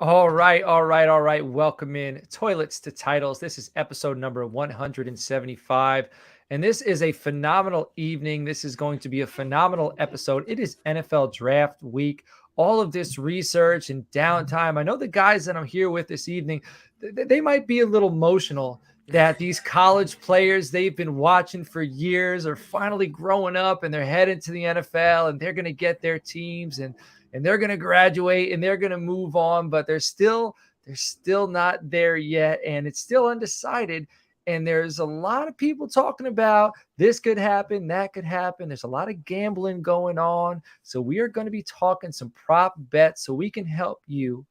All right, all right, all right. Welcome in Toilets to Titles. This is episode number 175. And this is a phenomenal evening. This is going to be a phenomenal episode. It is NFL draft week. All of this research and downtime. I know the guys that I'm here with this evening, they might be a little emotional that these college players they've been watching for years are finally growing up and they're heading to the NFL and they're going to get their teams and they're going to graduate and they're going to move on, but they're still not there yet, and it's still undecided. And there's a lot of people talking about this could happen, that could happen. There's a lot of gambling going on. So we are going to be talking some prop bets so we can help you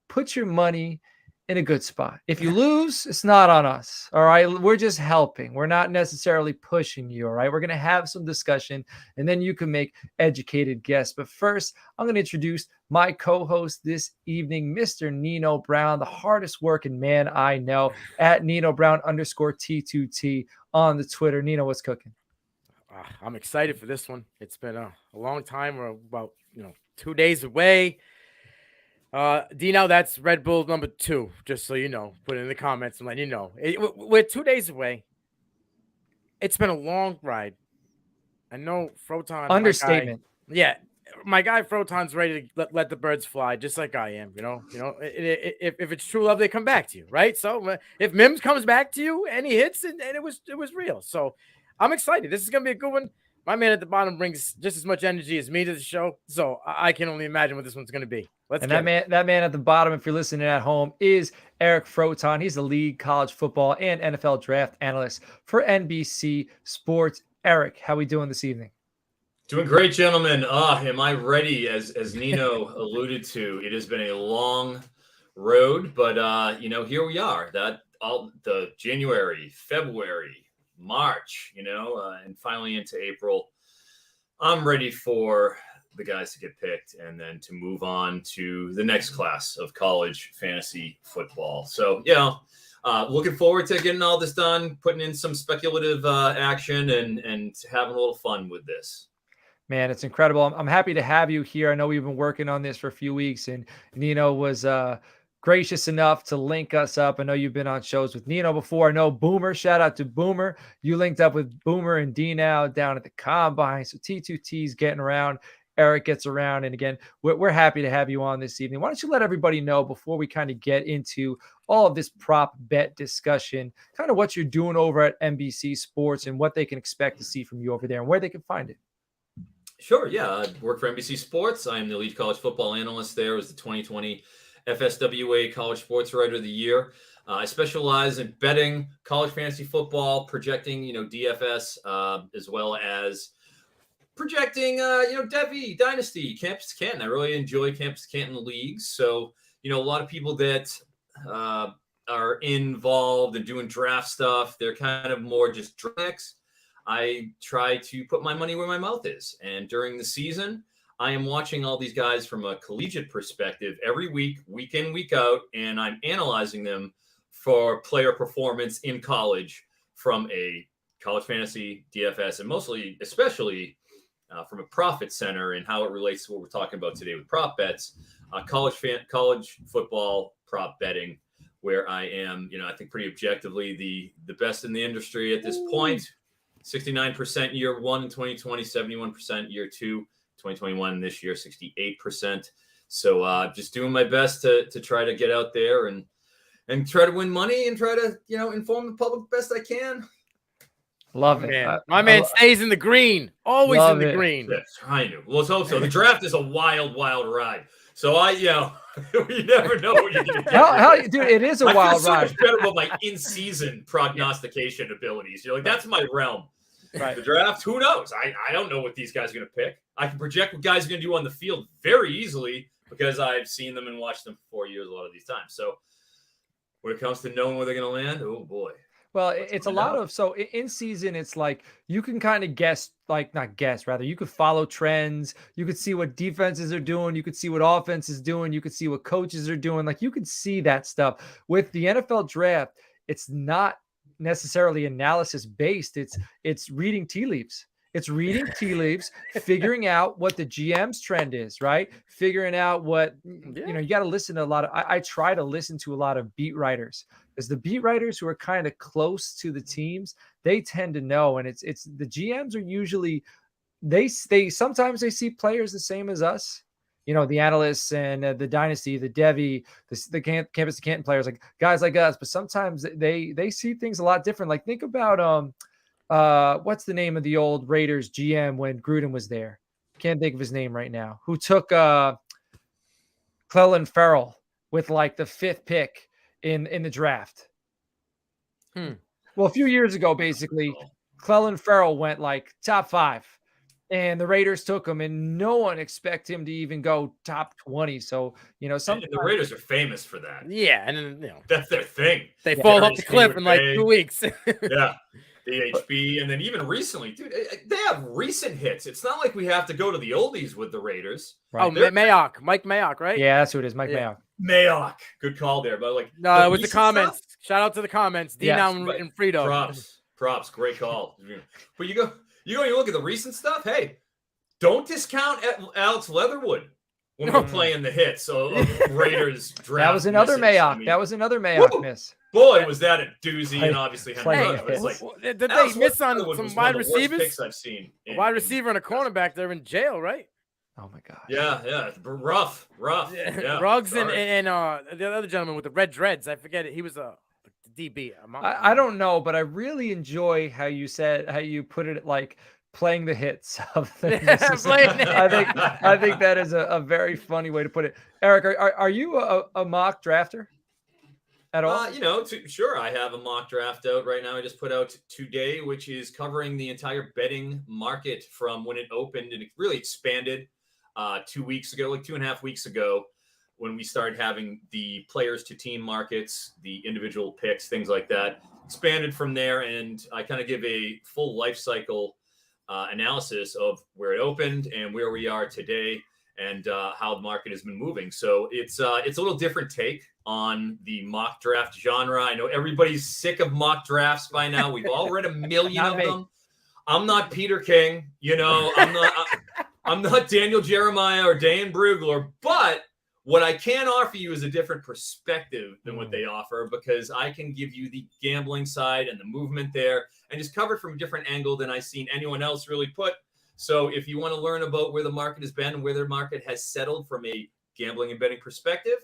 put your money in a good spot. If you lose, it's not on us. All right. We're just helping. We're not necessarily pushing you. All right. We're going to have some discussion and then you can make educated guesses. But first, I'm going to introduce my co-host this evening, Mr. Nino Brown, the hardest working man I know, at Nino Brown _T2T on the Twitter. Nino, what's cooking? I'm excited for this one. It's been a long time. We're about 2 days away. Dino, that's Red Bull number 2. Just so you know, put it in the comments and let you know. We're 2 days away. It's been a long ride. I know Froton. Understatement. My guy Froton's ready to let the birds fly, just like I am. If it's true love, they come back to you, right? So if Mims comes back to you and he hits and it was real, so I'm excited. This is gonna be a good one. My man at the bottom brings just as much energy as me to the show, so I can only imagine what this one's gonna be. That man at the bottom, if you're listening at home, is Eric Froton. He's the lead college football and NFL draft analyst for NBC Sports. Eric, how we doing this evening? Doing great, gentlemen. Am I ready? As Nino alluded to, it has been a long road, but here we are. That all the January, February, March, and finally into April. I'm ready for the guys to get picked and then to move on to the next class of college fantasy football. So, looking forward to getting all this done, putting in some speculative action and having a little fun with this. Man, it's incredible. I'm happy to have you here. I know we've been working on this for a few weeks, and Nino was gracious enough to link us up. I know you've been on shows with Nino before. I know Boomer, shout out to Boomer. You linked up with Boomer and D-Now down at the Combine. So T2T's getting around. Eric gets around. And again, we're happy to have you on this evening. Why don't you let everybody know before we kind of get into all of this prop bet discussion, kind of what you're doing over at NBC Sports and what they can expect to see from you over there and where they can find it. Sure, yeah. I work for NBC Sports. I'm the lead college football analyst there. As the 2020 FSWA College Sports Writer of the Year. I specialize in betting college fantasy football, projecting, DFS, as well as projecting, Devi, Dynasty, Campus Canton. I really enjoy Campus Canton leagues. So, a lot of people that are involved in doing draft stuff, they're kind of more just drinks. I try to put my money where my mouth is. And during the season, I am watching all these guys from a collegiate perspective every week, week in, week out, and I'm analyzing them for player performance in college from a college fantasy, DFS, and especially from a profit center and how it relates to what we're talking about today with prop bets, college football prop betting, where I am, I think pretty objectively the best in the industry at this point. 69% year one in 2020, 71% year two, 2021, this year, 68%. So just doing my best to try to get out there and try to win money and try to, inform the public best I can. Love it. My man stays in the green. Always in the green. Yes, I know. Well, let's hope so. The draft is a wild, wild ride. So you never know what you're going to get. Dude, it is a wild ride. I feel so much better about my in-season prognostication abilities. That's my realm. Right. The draft, who knows? I don't know what these guys are going to pick. I can project what guys are going to do on the field very easily because I've seen them and watched them for 4 years a lot of these times. So when it comes to knowing where they're going to land, oh boy. Well, it's a lot of, so in season, it's like you can kind of guess, you could follow trends. You could see what defenses are doing. You could see what offense is doing. You could see what coaches are doing. Like you could see that stuff. With the NFL draft, it's not necessarily analysis based. It's reading tea leaves. It's reading tea leaves, figuring out what the GM's trend is, right? Figuring out what, you got to listen to a lot of, I try to listen to a lot of beat writers, because the beat writers who are kind of close to the teams, they tend to know. And it's the GMs are usually, they sometimes they see players the same as us. The analysts and the Dynasty, the Devi, the Campus to Canton players, like guys like us, but sometimes they see things a lot different. Like think about, what's the name of the old Raiders GM when Gruden was there? Can't think of his name right now. Who took Clelin Ferrell with like the 5th pick in the draft? Well, a few years ago, basically, Clelin Ferrell went like top 5. And the Raiders took him, and no one expect him to even go top 20. So, the Raiders are famous for that. Yeah, and then, that's their thing. They fall off the cliff in like 2 weeks. Yeah, the HB, and then even recently, dude, they have recent hits. It's not like we have to go to the oldies with the Raiders. Right. Oh, Mayock, Mike Mayock, right? Yeah, that's who it is, Mike Mayock. Mayock, good call there. But like, no, it was the comments. Stuff? Shout out to the comments. Nino and Froton. Props, great call. But you look at the recent stuff. Hey, don't discount Alex Leatherwood when we're playing the hits of Raiders draft. That was another Mayock. That was another Mayock miss. Boy, was that a doozy, and obviously did they miss on some wide receivers? Picks I've seen. A wide receiver and a cornerback, they're in jail, right? Oh my gosh. Yeah, rough. Yeah. Ruggs and the other gentleman with the red dreads. I forget it. He was a DB. I don't know, but I really enjoy how you put it like playing the hits of things. I think that is a very funny way to put it. Eric, are you a mock drafter at all? Sure. I have a mock draft out right now. I just put out today, which is covering the entire betting market from when it opened, and it really expanded 2 weeks ago, like 2.5 weeks ago, when we started having the players to team markets, the individual picks, things like that, expanded from there. And I kind of give a full life cycle analysis of where it opened and where we are today, and how the market has been moving. So it's a little different take on the mock draft genre. I know everybody's sick of mock drafts by now. We've all read a million of them. I'm not Peter King, I'm not Daniel Jeremiah or Dan Brugler, but what I can offer you is a different perspective than what they offer, because I can give you the gambling side and the movement there, and just cover it from a different angle than I've seen anyone else really put. So if you want to learn about where the market has been and where the market has settled from a gambling and betting perspective,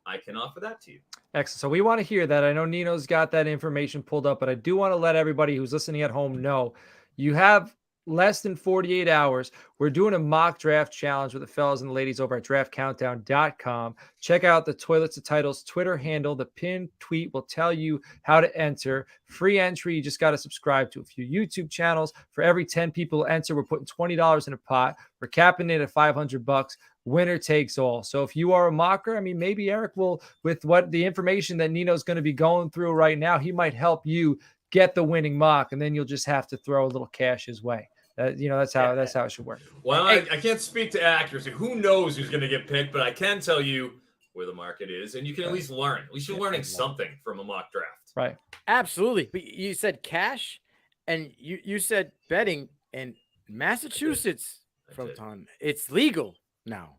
I can offer that to you. Excellent. So we want to hear that. I know Nino's got that information pulled up, but I do want to let everybody who's listening at home know you have less than 48 hours. We're doing a mock draft challenge with the fellas and the ladies over at draftcountdown.com. Check out the Toilets to Titles Twitter handle. The pinned tweet will tell you how to enter. Free entry. You just got to subscribe to a few YouTube channels. For every 10 people who enter, we're putting $20 in a pot. We're capping it at $500. Winner takes all. So if you are a mocker, maybe Eric will, with what the information that Nino's going to be going through right now, he might help you get the winning mock, and then you'll just have to throw a little cash his way. That's how it should work. Well, I can't speak to accuracy. Who knows who's going to get picked, but I can tell you where the market is, and you can at least learn. At least you're learning something from a mock draft. Right. Absolutely. But you said cash, and you said betting, and Massachusetts, Froton, it's legal now.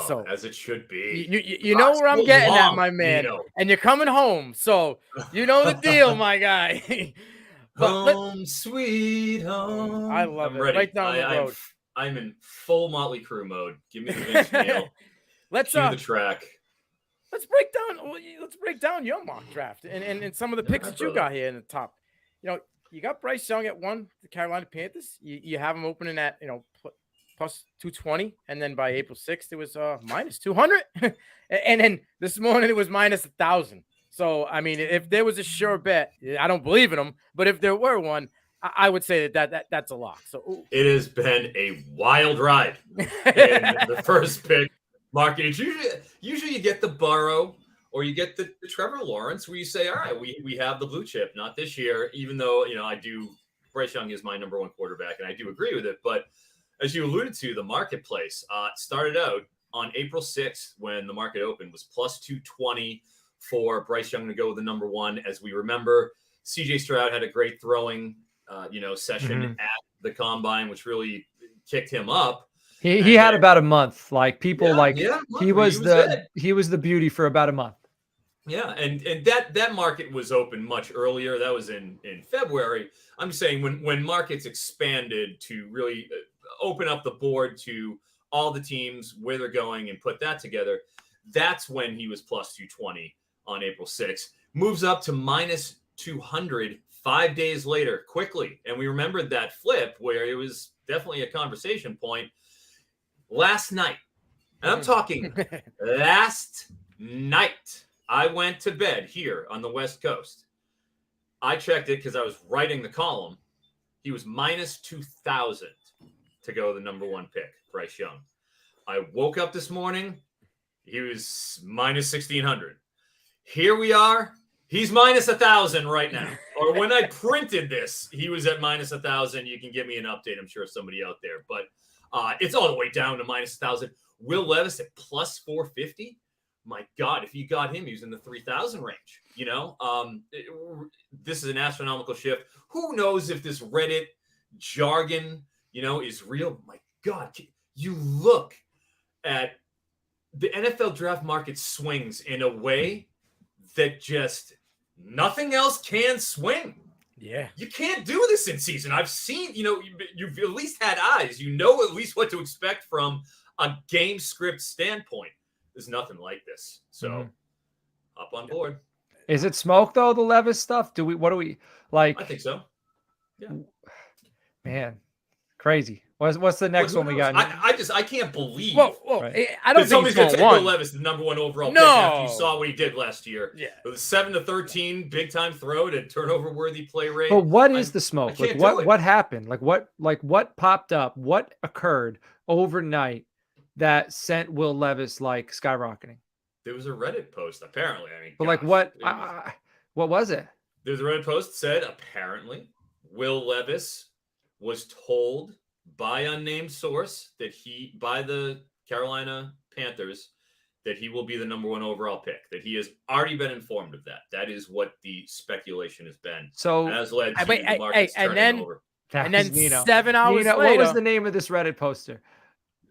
So as it should be. You know where I'm getting at, my man. And you're coming home, so you know the deal, my guy. Home, sweet home. I love it. Ready. Right down the road. I'm in full Motley Crue mode. Give me the Vince Neil. Let's cue the track. Let's break down your mock draft and some of the picks that you got here in the top. You got Bryce Young at 1, the Carolina Panthers. You have him opening at plus 220, and then by April 6th it was minus 200, and then this morning it was minus 1,000. So if there was a sure bet, I don't believe in them, but if there were one, I would say that's a lock. So it has been a wild ride in the first pick market. It's usually you get the Burrow or you get the Trevor Lawrence, where you say, all right, we have the blue chip. Not this year, even though Bryce Young is my number 1 quarterback, and I do agree with it. But as you alluded to, the marketplace started out on April 6th when the market opened was plus 220 for Bryce Young to go with the number 1. As we remember, CJ Stroud had a great throwing session at the combine, which really kicked him up. He had about a month. Like people he was the beauty for about a month. Yeah, and that market was open much earlier. That was in February. I'm just saying when markets expanded to really open up the board to all the teams, where they're going, and put that together, that's when he was plus 220 on April 6th. Moves up to minus 200 5 days later, quickly. And we remembered that flip where it was definitely a conversation point last night. And I'm talking last night. I went to bed here on the West Coast. I checked it because I was writing the column. He was minus 2,000 to go the number one pick, Bryce Young. I woke up this morning. He was minus 1,600. Here we are. He's minus 1,000 right now. Or when I printed this, he was at minus 1,000. You can give me an update. I'm sure somebody out there. But it's all the way down to minus 1,000. Will Levis at plus 450. My God, if you got him, he was in the 3,000 range. This is an astronomical shift. Who knows if this Reddit jargon, is real? My God, you look at the NFL draft market swings in a way that just nothing else can swing. Yeah. You can't do this in season. I've seen, you've at least had eyes. You know at least what to expect from a game script standpoint. There's nothing like this. So hop on board. Is it smoke though, the Levis stuff? What do we like? I think so. Yeah. Man, crazy. What's the next one we got? I can't believe. Right. I don't think he's going to take Will Levis the number one overall pick after you saw what he did last year. Yeah. With a 7-13 big time throw to turnover worthy play rate. But what is the smoke? Like what happened? Like what popped up? What occurred overnight that sent Will Levis skyrocketing? There was a Reddit post apparently. But what was it? There's a Reddit post that said apparently Will Levis was told by unnamed source by the Carolina Panthers that he will be the number one overall pick, that he has already been informed of that. That is what the speculation has been. So has led to the markets turning over. And then Nino. 7 hours later. What was the name of this Reddit poster?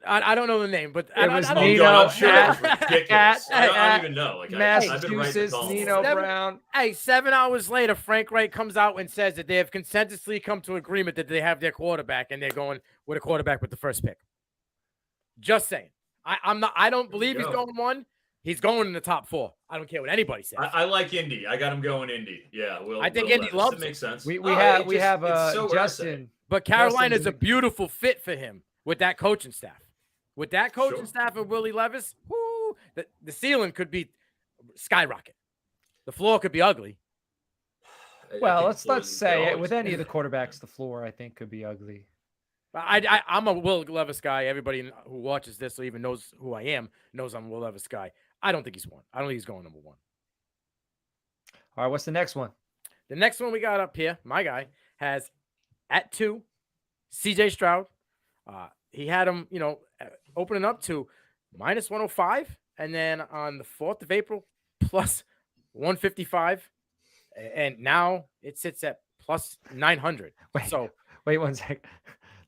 I don't know the name, but it was Nino. I'm sure it was ridiculous. I don't even know. Massachusetts, Nino Brown. 7 hours later, Frank Reich comes out and says that they have consensuously come to agreement that they have their quarterback and they're going with a quarterback with the first pick. Just saying. I don't believe he's going one. He's going in the top 4. I don't care what anybody says. I like Indy. I got him going Indy. Yeah, I think Indy loves it. Makes sense. We have Justin. But Carolina's a beautiful fit for him with that coaching staff. With that coaching staff and Willie Levis, the ceiling could be skyrocket. The floor could be ugly. Well, let's say with any of the quarterbacks, the floor I think could be ugly. I'm a Will Levis guy. Everybody who watches this or even knows who I am knows I'm a Will Levis guy. I don't think he's one. I don't think he's going number 1. All right, what's the next one? The next one we got up here, my guy, has at 2, CJ Stroud. He had him, opening up to minus 105. And then on the 4th of April, plus 155. And now it sits at plus 900. Wait 1 sec.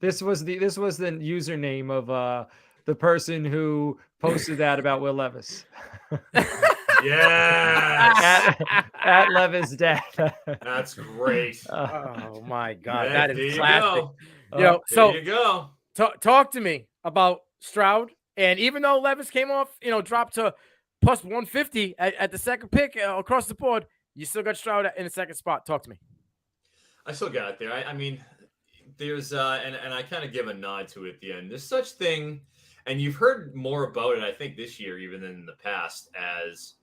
This was the username of the person who posted that about Will Levis. Yes. at Levis dad. That's great. Oh my God. Yeah, that is classic. There you go. Talk to me about Stroud. And even though Levis came off, dropped to plus 150 at the second pick across the board, you still got Stroud in the second spot. Talk to me. I still got it there. I mean, there's and I kind of give a nod to it at the end. There's such thing, and you've heard more about it, I think, this year even than in the past, as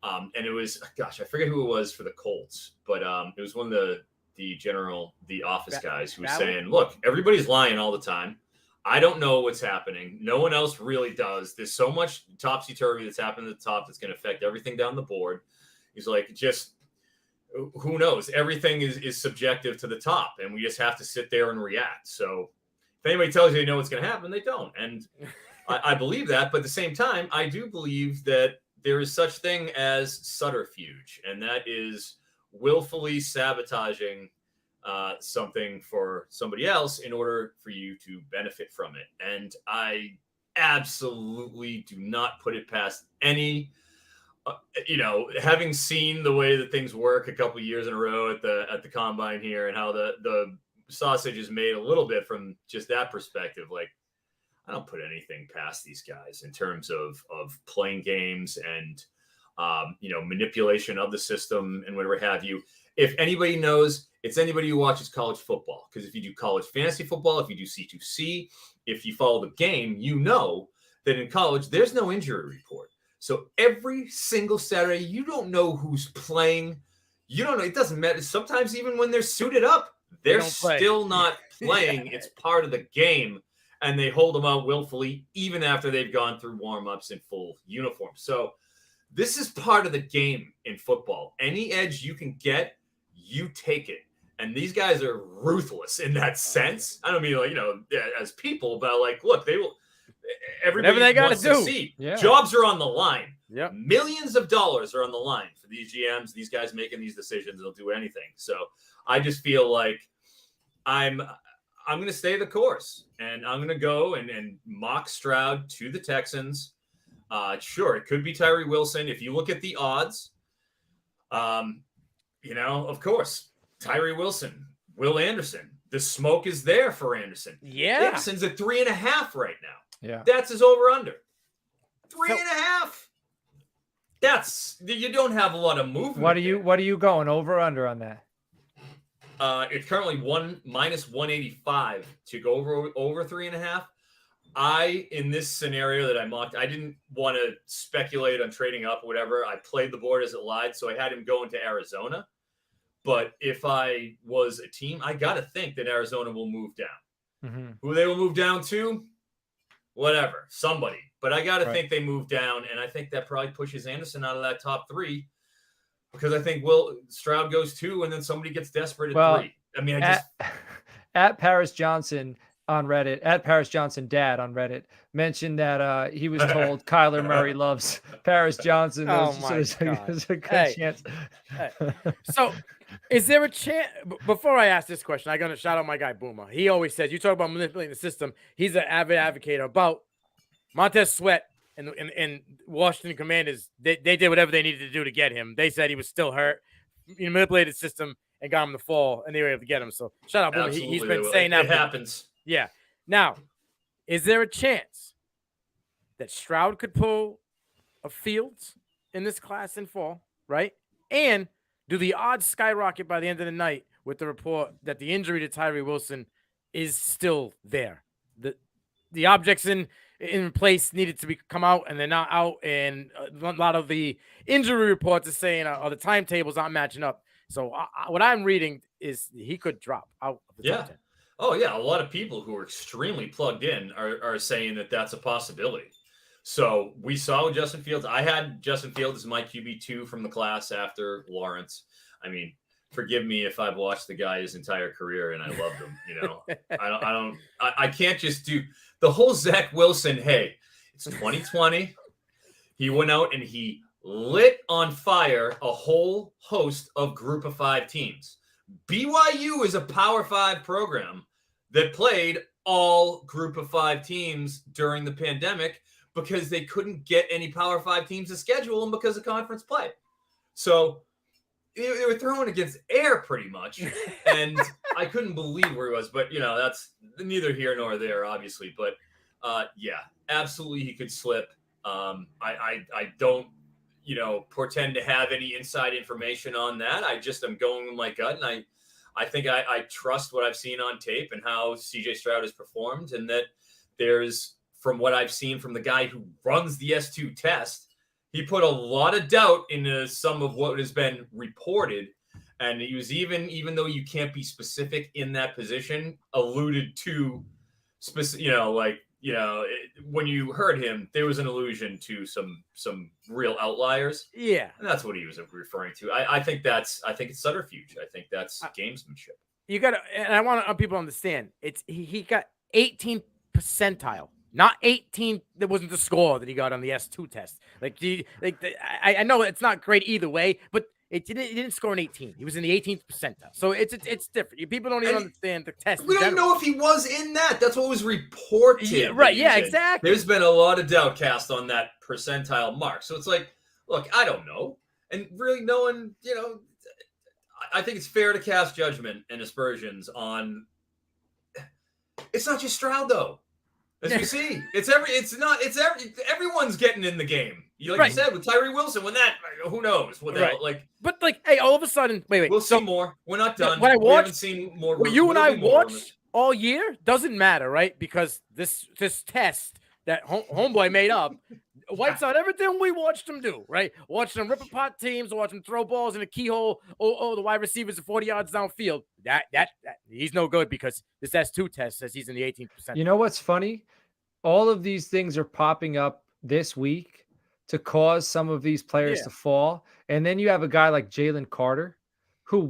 and it was, gosh, I forget who it was for the Colts, but it was one of the office guys who was saying, look, everybody's lying all the time. I don't know what's happening. No one else really does. There's so much topsy-turvy that's happened at the top that's going to affect everything down the board. He's like, just who knows? Everything is subjective to the top, and we just have to sit there and react. So if anybody tells you they know what's going to happen, they don't. And I believe that. But at the same time, I do believe that there is such thing as subterfuge, and that is willfully sabotaging something for somebody else in order for you to benefit from it. And I absolutely do not put it past any, having seen the way that things work a couple of years in a row at the combine here, and how the sausage is made a little bit from just that perspective. Like, I don't put anything past these guys in terms of playing games and, manipulation of the system and whatever have you. If anybody knows, it's anybody who watches college football. Because if you do college fantasy football, if you do C2C, if you follow the game, you know that in college, there's no injury report. So every single Saturday, you don't know who's playing. You don't know. It doesn't matter. Sometimes even when they're suited up, they're still not playing. It's part of the game. And they hold them out willfully, even after they've gone through warm-ups in full uniform. So this is part of the game in football. Any edge you can get, you take it. And these guys are ruthless in that sense. I don't mean as people, but look, they will. Everybody they got to do. Succeed. Yeah. Jobs are on the line. Yep. Millions of dollars are on the line for these GMs. These guys making these decisions, they'll do anything. So I just feel like I'm going to stay the course, and I'm going to go and mock Stroud to the Texans. Sure, it could be Tyree Wilson. If you look at the odds, of course, Tyree Wilson, Will Anderson. The smoke is there for Anderson. Yeah. Anderson's at 3.5 right now. Yeah. That's his over-under. 3.5. That's, you don't have a lot of movement. What are you going over under on that? It's currently minus 185 to go over 3.5. In this scenario that I mocked, I didn't want to speculate on trading up or whatever. I played the board as it lied, so I had him going to Arizona. But if I was a team, I got to think that Arizona will move down. Mm-hmm. Who they will move down to, whatever, somebody. But I got to think they move down, and I think that probably pushes Anderson out of that top 3. Because I think Stroud goes 2, and then somebody gets desperate at 3. I mean, at Paris Johnson on Reddit, at Paris Johnson Dad on Reddit, mentioned that he was told Kyler Murray loves Paris Johnson. There's a good chance. So, is there a chance? Before I ask this question, I got to shout out my guy Boomer. He always says, you talk about manipulating the system. He's an avid advocate about Montez Sweat. And Washington Commanders, they did whatever they needed to do to get him. They said he was still hurt. You manipulated the system and got him to fall, and they were able to get him. So shut up. He's been saying that. It happens. Yeah. Now, is there a chance that Stroud could pull a Fields in this class in fall, right? And do the odds skyrocket by the end of the night with the report that the injury to Tyree Wilson is still there? The objects in place needed to come out, and they're not out, and a lot of the injury reports are saying the timetables aren't matching up. So what I'm reading is he could drop out of the top 10. Oh yeah, a lot of people who are extremely plugged in are saying that that's a possibility. So we saw with Justin Fields. I had Justin Fields as my QB2 from the class after Lawrence. I mean, forgive me if I've watched the guy his entire career and I loved him. I can't just do the whole Zach Wilson. Hey, it's 2020. He went out and he lit on fire a whole host of group of 5 teams. BYU is a Power 5 program that played all group of 5 teams during the pandemic because they couldn't get any Power 5 teams to schedule them because of conference play. So they were throwing against air pretty much. And I couldn't believe where he was. But, that's neither here nor there, obviously. But, yeah, absolutely he could slip. I don't, portend to have any inside information on that. I just am going with my gut. And I think I trust what I've seen on tape and how CJ Stroud has performed. And that there's, from what I've seen from the guy who runs the S2 test, he put a lot of doubt into some of what has been reported. And he was even though you can't be specific in that position, alluded to specific, when you heard him, there was an allusion to some real outliers. Yeah. And that's what he was referring to. I think it's subterfuge. I think that's gamesmanship. You got to, and I want people to understand, he got 18th percentile. Not 18. That wasn't the score that he got on the S2 test. I know it's not great either way, but He didn't score an 18. He was in the 18th percentile. So it's different. People don't even understand the test. We don't even know if he was in that. That's what was reported. Yeah, right. Yeah, exactly. There's been a lot of doubt cast on that percentile mark. So it's like, look, I don't know. And really no one, I think it's fair to cast judgment and aspersions on. It's not just Stroud though. As we see, everyone's getting in the game. You said with Tyree Wilson, who knows what that But hey, all of a sudden, wait. We'll see more. We're not done. What I watched, we haven't seen more. What you and I watched all year doesn't matter, right? Because this test that homeboy made up wipes out everything we watched him do, right? Watched him rip apart teams, watch him throw balls in a keyhole. Oh, the wide receivers are 40 yards downfield. That he's no good because this S2 test says he's in the 18th percent. You know what's funny? All of these things are popping up this week to cause some of these players to fall. And then you have a guy like Jalen Carter who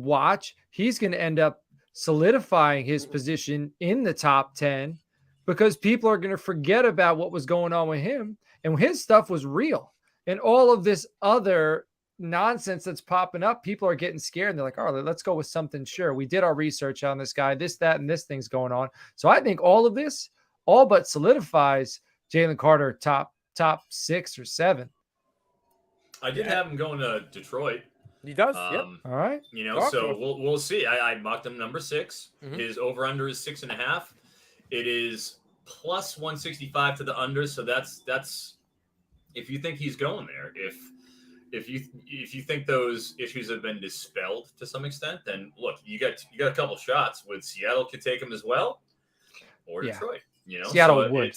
he's going to end up solidifying his position in the top 10 because people are going to forget about what was going on with him. And his stuff was real. And all of this other nonsense that's popping up, people are getting scared. And they're like, all right, let's go with something. Sure, we did our research on this guy, this, that, and this thing's going on. So I think all of this all but solidifies Jalen Carter top 6 or 7. I did have him going to Detroit. He does. Yep. All right. So we'll see. I mocked him number 6. Mm-hmm. His over under is 6.5. It is plus 165 to the under. So that's if you think he's going there. If you think those issues have been dispelled to some extent, then look, you got a couple shots. With Seattle could take him as well, or Detroit. Seattle would.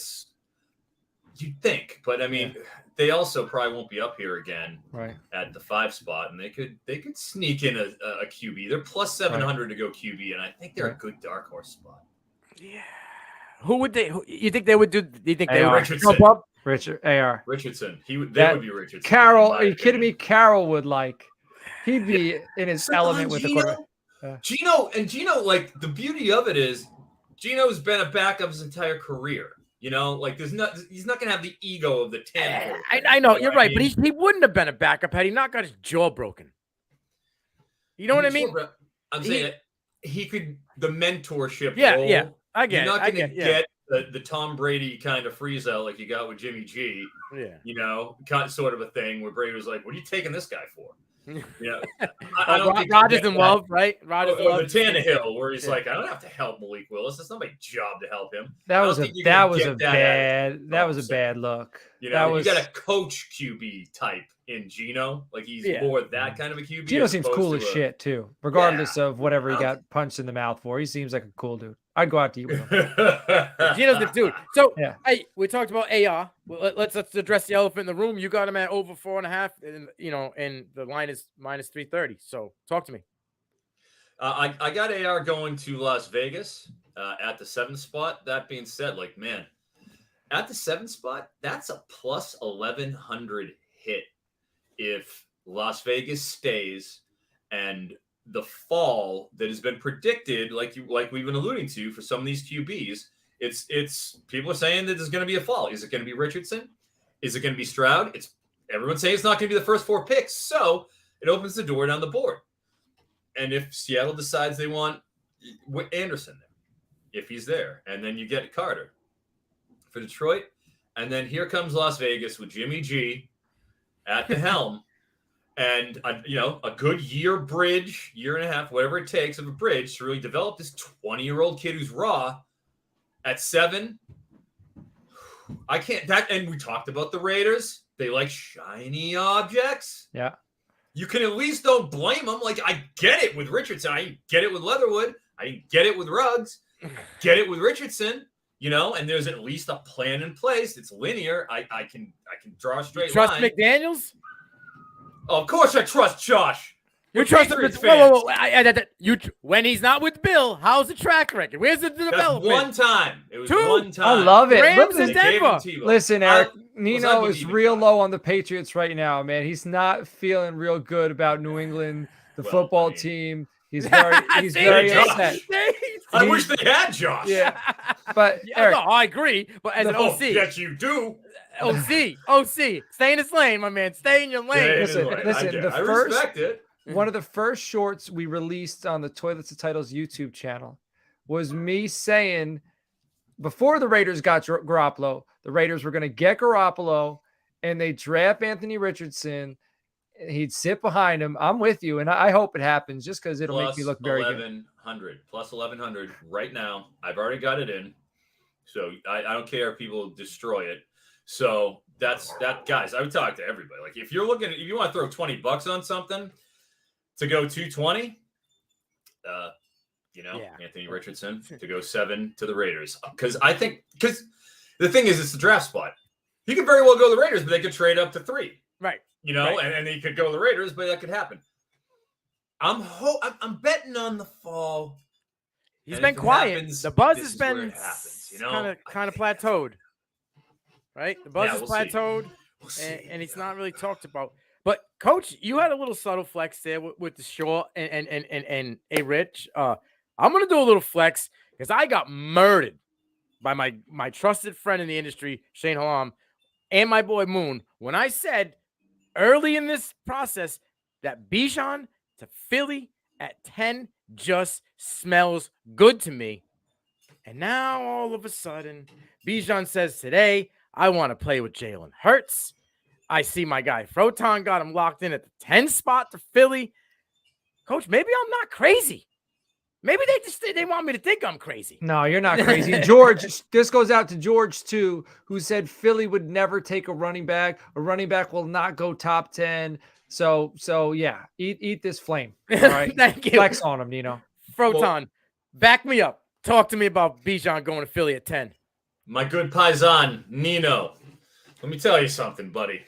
You'd think, but I mean, they also probably won't be up here again, right, at the 5 spot, and they could sneak in a QB. They're plus 700 to go QB, and I think they're a good dark horse spot. Yeah, who would they? You think they would do? Do you think they would jump up? AR Richardson. They would be Richardson. Carroll, are you kidding me? Carroll would he'd be in his element with the quarterback. Gino, like the beauty of it is, Gino's been a backup his entire career. He's not going to have the ego of the 10. I know, you're right, but he wouldn't have been a backup had he not got his jaw broken. You know what I mean? I'm saying he could, the mentorship role. Yeah, I get it. You're not going to get the Tom Brady kind of freeze out like you got with Jimmy G. Yeah. Sort of a thing where Brady was like, what are you taking this guy for? I don't think Rodgers in love, right? Rodgers or the Tannehill, where he's like, I don't have to help Malik Willis. It's not my job to help him. That was a bad look. You got a coach QB type in Gino. Like he's more that kind of a QB. Gino seems cool as shit too, regardless of whatever he got punched in the mouth for. He seems like a cool dude. I'd go out to eat with him. Gino's the dude. So, hey, we talked about AR. Well, let's address the elephant in the room. You got him at over 4.5, and the line is minus 330. So, talk to me. I got AR going to Las Vegas at the 7th spot. That being said, at the 7th spot, that's a plus 1,100 hit if Las Vegas stays and the fall that has been predicted, like we've been alluding to for some of these QBs, it's people are saying that there's going to be a fall. Is it going to be Richardson? Is it going to be Stroud? Everyone's saying it's not going to be the first 4 picks. So it opens the door down the board. And if Seattle decides they want Anderson there, if he's there, and then you get Carter for Detroit, and then here comes Las Vegas with Jimmy G at the helm. And, a good year and a half, whatever it takes of a bridge to really develop this 20-year-old kid who's raw at 7. I can't. And we talked about the Raiders. They like shiny objects. Yeah. You can at least don't blame them. Like, I get it with Richardson. I get it with Leatherwood. I get it with Ruggs. Get it with Richardson. And there's at least a plan in place. It's linear. I can draw a straight line. Trust McDaniels? Oh, of course I trust Josh. You trust him. Whoa. When he's not with Bill, how's the track record? Where's the development? One time. It was 2. One time. I love it. Rams and Denver. Listen, Eric, Nino is real low on the Patriots right now, man. He's not feeling real good about New England, the football team. He's very upset. I wish they had Josh. Yeah, but Eric, no, I agree. But as an OC, yes, you do. OC, stay in his lane, my man. Stay in your lane. Listen. I respect it. one of the first shorts we released on the Toilets to Titles YouTube channel was me saying before the Raiders got Garoppolo, the Raiders were going to get Garoppolo and they draft Anthony Richardson. He'd sit behind him. I'm with you, and I hope it happens just because it'll make me look very good. 1100 plus 1100 right now. I've already got it in, so I don't care if people destroy it. So that's that, guys. I would talk to everybody. Like if you want to throw $20 on something to go 220, Anthony Richardson to go 7 to the Raiders, because the thing is, it's the draft spot. He could very well go to the Raiders, but they could trade up to 3. Right. Right. and he could go to the Raiders, but that could happen. I'm betting on the fall. He's been quiet. The buzz has been kind of plateaued. Right? The buzz is plateaued, and he's not really talked about. But Coach, you had a little subtle flex there with the short and a Rich. I'm gonna do a little flex because I got murdered by my trusted friend in the industry, Shane Hallam, and my boy Moon, when I said early in this process that Bijan to Philly at 10 just smells good to me. And now all of a sudden, Bijan says today, I want to play with Jalen Hurts. I see my guy Froton got him locked in at the 10 spot to Philly. Coach, maybe I'm not crazy. Maybe they want me to think I'm crazy. No, you're not crazy. George, this goes out to George too, who said Philly would never take a running back. A running back will not go top 10. So yeah, eat this flame. All right. Thank you. Flex on him, Nino. Froton, back me up. Talk to me about Bijan going to Philly at 10. My good paisan, Nino. Let me tell you something, buddy.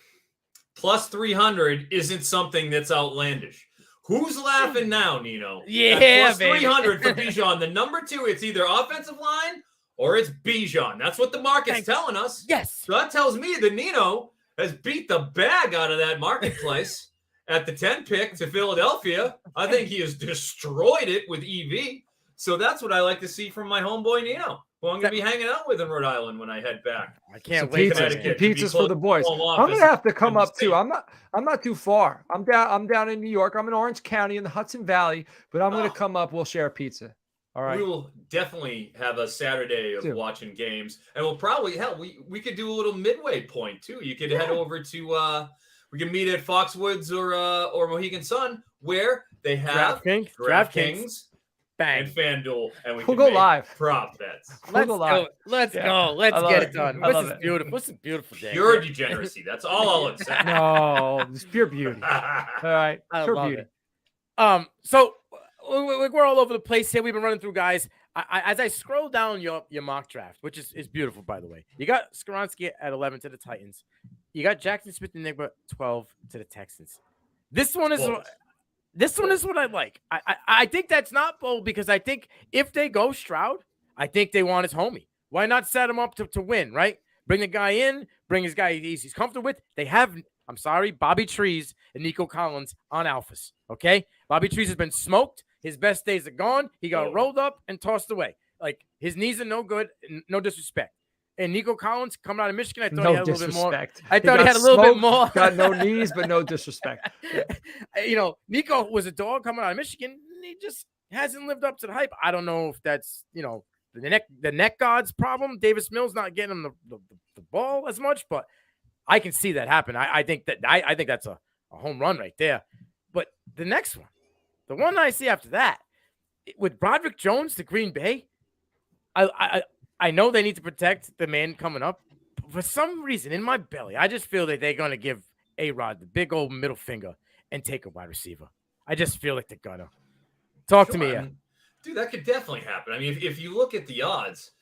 Plus 300 isn't something that's outlandish. Who's laughing now, Nino? Yeah, plus 300 for Bijan. The number 2, it's either offensive line or it's Bijan. That's what the market's telling us. Yes. So that tells me that Nino has beat the bag out of that marketplace at the 10 pick to Philadelphia. I think he has destroyed it with EV. So that's what I like to see from my homeboy Nino, who I'm going to be hanging out with in Rhode Island when I head back. I can't wait. Pizzas for the boys. I'm going to have to come up too. I'm not too far. I'm down in New York. I'm in Orange County in the Hudson Valley, but I'm going to come up. We'll share a pizza. All right. We will definitely have a Saturday of watching games, and we'll probably we could do a little midway point too. You could head over to we can meet at Foxwoods or Mohegan Sun, where they have DraftKings. Bang. And FanDuel, and we'll go live. Prop bets. Let's go. Let's get it done. This is beautiful. This is a beautiful day. Pure degeneracy. That's all I'll accept. No, it's pure beauty. All right, pure beauty. So we're all over the place here. We've been running through guys. As I scroll down your mock draft, which is beautiful, by the way, you got Skoronski at 11 to the Titans. You got Jackson Smith-Njigba 12 to the Texans. This one is what I like. I think that's not bold because I think if they go Stroud, I think they want his homie. Why not set him up to win, right? Bring the guy in, bring his guy he's comfortable with. They have, Bobby Trees and Nico Collins on alphas, okay? Bobby Trees has been smoked. His best days are gone. He got rolled up and tossed away. Like, his knees are no good, no disrespect. And Nico Collins coming out of Michigan, I thought he had a little bit more. I thought he had a little bit more. Got no knees, but no disrespect. Nico was a dog coming out of Michigan. He just hasn't lived up to the hype. I don't know if that's, the neck guard's problem. Davis Mills not getting him the ball as much, but I can see that happen. I think that's a home run right there. But the next one, the one I see after that, with Broderick Jones to Green Bay, I know they need to protect the man coming up. But for some reason, in my belly, I just feel that they're going to give A-Rod the big old middle finger and take a wide receiver. I just feel like they're going to. Talk to me. Dude, that could definitely happen. I mean, if you look at the odds,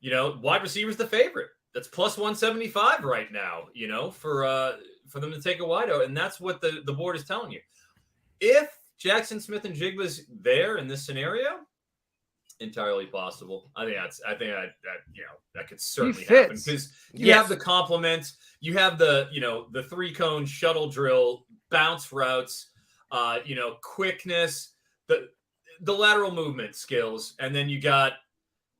wide receiver's the favorite. That's plus 175 right now, for them to take a wideout. And that's what the board is telling you. If Jackson Smith-Njigba's there in this scenario, entirely possible. I think that could certainly happen because you have the complements, you have the 3-cone shuttle drill, bounce routes, quickness, the lateral movement skills, and then you got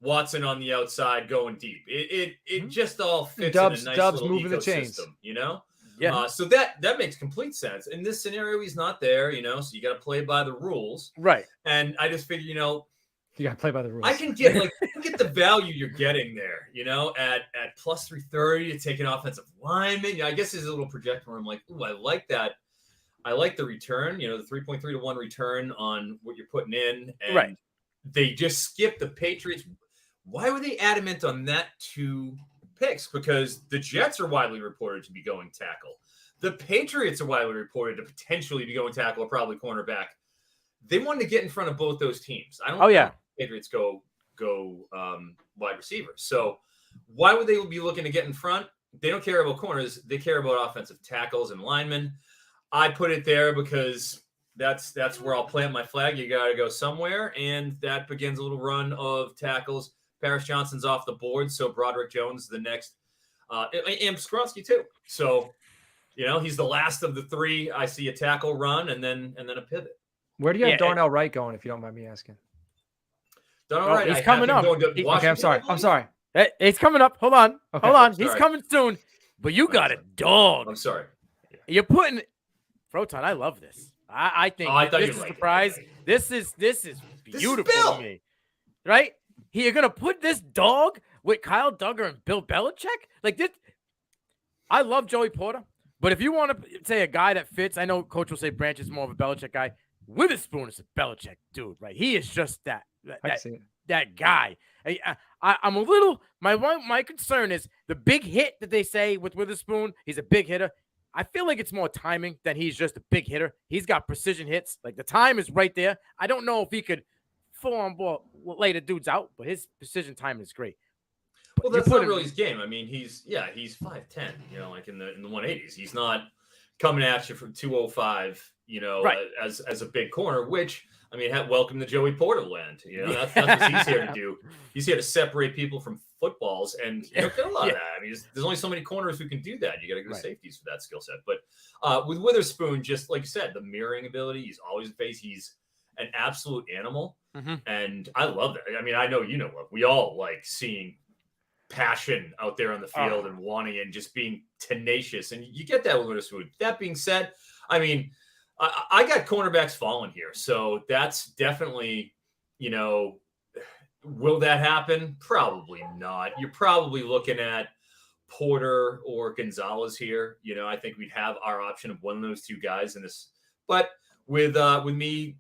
Watson on the outside going deep. It just all fits in a nice little moving the chains. ecosystem, Yeah. So that makes complete sense. In this scenario, he's not there, so you got to play by the rules. Right. And I just figure, You got to play by the rules. I can get look at the value you're getting there, at plus 330 to take an offensive lineman. I guess there's a little projector where I'm like, ooh, I like that. I like the return, the 3.3 to 1 return on what you're putting in. And right. They just skipped the Patriots. Why were they adamant on that 2 picks? Because the Jets are widely reported to be going tackle. The Patriots are widely reported to potentially be going tackle or probably cornerback. They wanted to get in front of both those teams. I don't think the Patriots go wide receiver. So why would they be looking to get in front? They don't care about corners. They care about offensive tackles and linemen. I put it there because that's where I'll plant my flag. You got to go somewhere, and that begins a little run of tackles. Paris Johnson's off the board, so Broderick Jones is the next, and Skronsky too. So, he's the last of the 3. I see a tackle run and then a pivot. Where do you have Darnell Wright going, if you don't mind me asking? Darnell Wright, he's coming up. Okay, I'm sorry. It's coming up. Hold on. Okay. Hold on. He's coming soon. But you got a dog. I'm sorry. You're putting Froton. I love this. I think this is a surprise. This is beautiful to me. Right? You're gonna put this dog with Kyle Duggar and Bill Belichick? Like this. I love Joey Porter, but if you want to say a guy that fits, I know Coach will say Branch is more of a Belichick guy. Witherspoon is a Belichick dude, right? He is just that guy. I'm a little. My concern is the big hit that they say with Witherspoon. He's a big hitter. I feel like it's more timing than he's just a big hitter. He's got precision hits. Like the time is right there. I don't know if he could full on ball lay the dudes out, but his precision timing is great. Well, that's not really his game. I mean, he's 5'10", like in the 180s. He's not coming at you from 205, as a big corner, which, I mean, welcome to Joey Porter land. That's what he's here to do. He's here to separate people from footballs, and you don't get a lot of that. I mean, there's only so many corners who can do that. You got to go to safeties for that skill set. But with Witherspoon, just like you said, the mirroring ability, he's always he's an absolute animal, and I love that. I mean, I know we all like seeing passion out there on the field and wanting and just being tenacious, and you get that with Witherspoon. That being said, I mean, I got cornerbacks falling here, so that's definitely, will that happen? Probably not. You're probably looking at Porter or Gonzalez here. I think we'd have our option of one of those 2 guys in this, but with me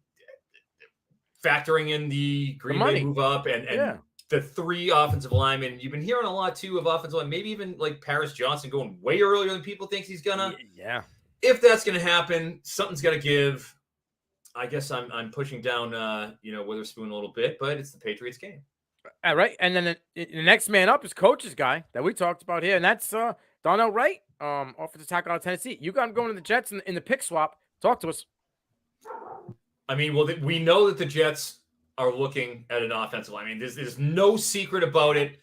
factoring in the Green Bay move up and the 3 offensive linemen, you've been hearing a lot too of offensive line, maybe even like Paris Johnson going way earlier than people think he's gonna. Yeah. If that's gonna happen, something's got to give. I guess I'm pushing down, Witherspoon a little bit, but it's the Patriots game. All right, and then the next man up is Coach's guy that we talked about here, and that's Darnell Wright, offensive tackle out of Tennessee. You got him going to the Jets in the pick swap. Talk to us. I mean, well, we know that the Jets are looking at an offensive line. I mean, there's no secret about it.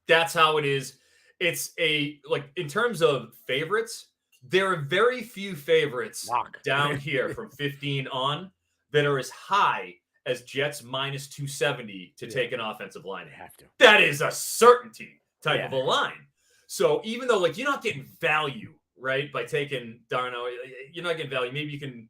That's how it is. It's in terms of favorites, there are very few favorites down here from 15 on that are as high as Jets minus 270 to take an offensive line. They have to. That is a certainty type of a line. So even though you're not getting value, right, by taking Darnell, you're not getting value. Maybe you can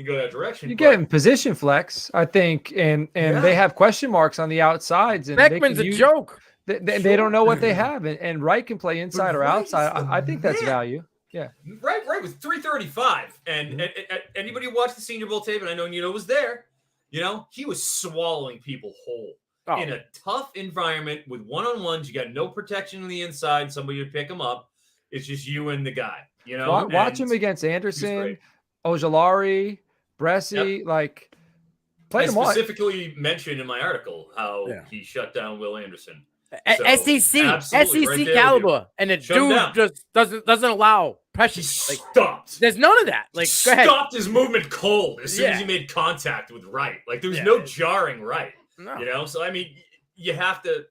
go that direction. You're getting position flex, I think, and they have question marks on the outsides. And Beckman's a joke. They don't know what they have, and Wright can play inside or outside. I think that's value. Yeah, right was 335, and anybody watched the Senior Bowl tape, and I know Nino was there. He was swallowing people whole in a tough environment with one-on-ones. You got no protection on the inside. Somebody would pick him up. It's just you and the guy. Watch him against Anderson, Ojolari, Bresci, play them all. I specifically mentioned in my article how he shut down Will Anderson. SEC caliber, and the dude just doesn't allow pressure. Stopped. There's none of that. Go ahead. Stopped his movement cold as soon as he made contact with Wright. There was no jarring Wright. No. So I mean, you have to.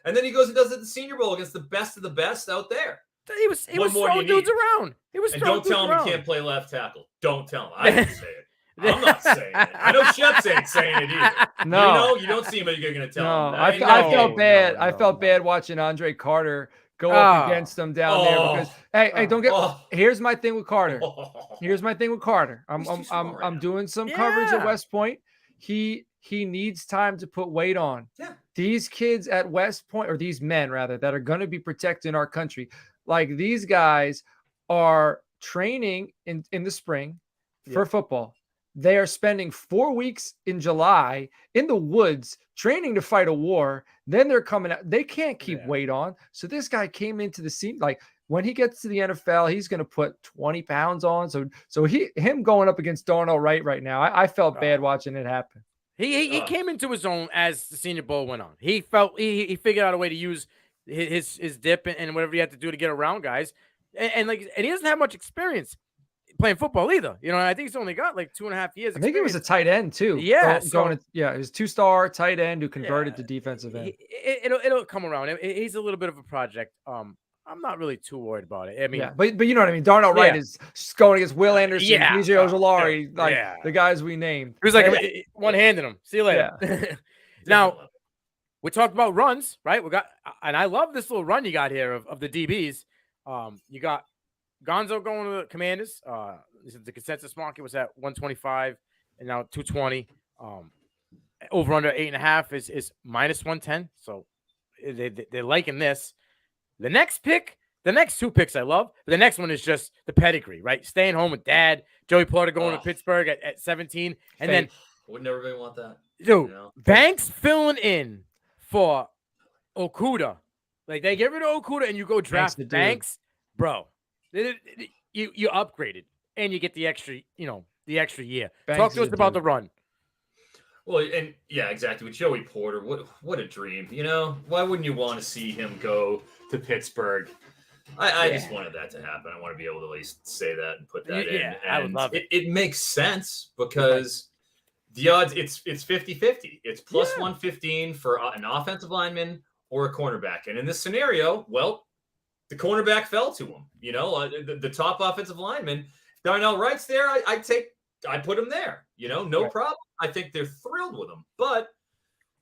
And then he goes and does it at the Senior Bowl against the best of the best out there. He was throwing dudes around. Don't tell him he can't play left tackle. Don't tell him. I didn't say it. I'm not saying it. I know Shep's ain't saying it either. No, you don't see him, but you're going to tell him. I felt bad. I felt bad watching Andre Carter go up against them down there because here's my thing with Carter. Here's my thing with Carter. I'm doing some coverage at West Point. He needs time to put weight on. Yeah. These kids at West Point, or these men rather, that are going to be protecting our country. Like, these guys are training in the spring for football. They are spending 4 weeks in July in the woods training to fight a war. Then they're coming out. They can't keep weight on. So this guy came into the scene. Like, when he gets to the NFL, he's going to put 20 pounds on. So him going up against Darnell Wright now, I felt bad watching it happen. He came into his own as the Senior Bowl went on. He felt he figured out a way to use his dip and whatever he had to do to get around guys. And he doesn't have much experience playing football either. You know, I think he's only got like 2.5 years. I think he was a tight end too. Yeah. He was 2-star tight end who converted to defensive end. It'll come around. He's a little bit of a project. I'm not really too worried about it. I mean, but you know what I mean? Darnell Wright is going against Will Anderson, DJ Ojulari, the guys we named. He was like one-handed him. See you later. Yeah. Now, we talked about runs, right? And I love this little run you got here of the DBs. You got Gonzo going to the Commanders. The consensus market was at 125 and now 220. Over under 8.5 is minus 110. So they're liking this. The next two picks I love. But the next one is just the pedigree, right? Staying home with dad. Joey Porter going to Pittsburgh at 17. And then would never really want that. Dude, Banks filling in for Okuda. Like, they get rid of Okuda and you go draft Banks, bro. You upgraded and you get the extra year. Banks Talk to us about the run. Well, and yeah, exactly. With Joey Porter, what a dream. You know, why wouldn't you want to see him go to Pittsburgh? I just wanted that to happen. I want to be able to at least say that and put that in. And I would love it. It makes sense because the odds, it's 50-50. It's plus 115 for an offensive lineman or a cornerback. And in this scenario, well, the cornerback fell to him. You know, the top offensive lineman, Darnell Wright's there. I put him there. You know, no problem. I think they're thrilled with him. But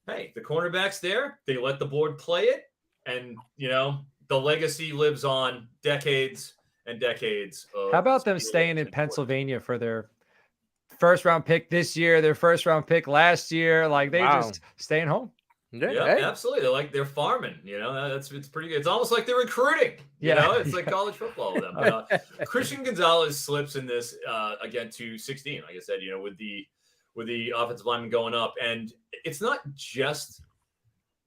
hey, the cornerback's there. They let the board play it, and you know the legacy lives on decades and decades. How about them staying in Pennsylvania for their first round pick this year, their first round pick last year? Like, they just staying home. Yeah, absolutely. They're farming. You know, it's pretty good. It's almost like they're recruiting. You know, it's like college football with them. But, Christian Gonzalez slips in this again to 16. Like I said, you know, with the offensive lineman going up, and it's not just,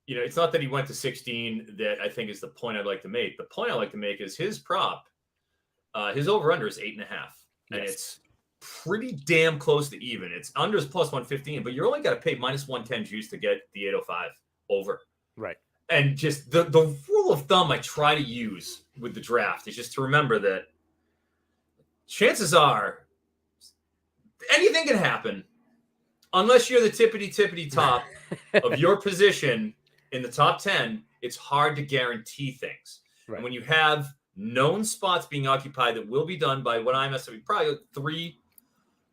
you know, it's not that he went to 16 that I think is the point I'd like to make. The point I like to make is his prop, his over under is 8.5, and it's pretty damn close to even. It's under is plus 115, but you're only got to pay minus 110 juice to get the 805 over. Right. And just the rule of thumb I try to use with the draft is just to remember that chances are anything can happen unless you're the tippity top of your position in the top 10. It's hard to guarantee things. Right. And when you have known spots being occupied that will be done by what I'm estimating probably 3,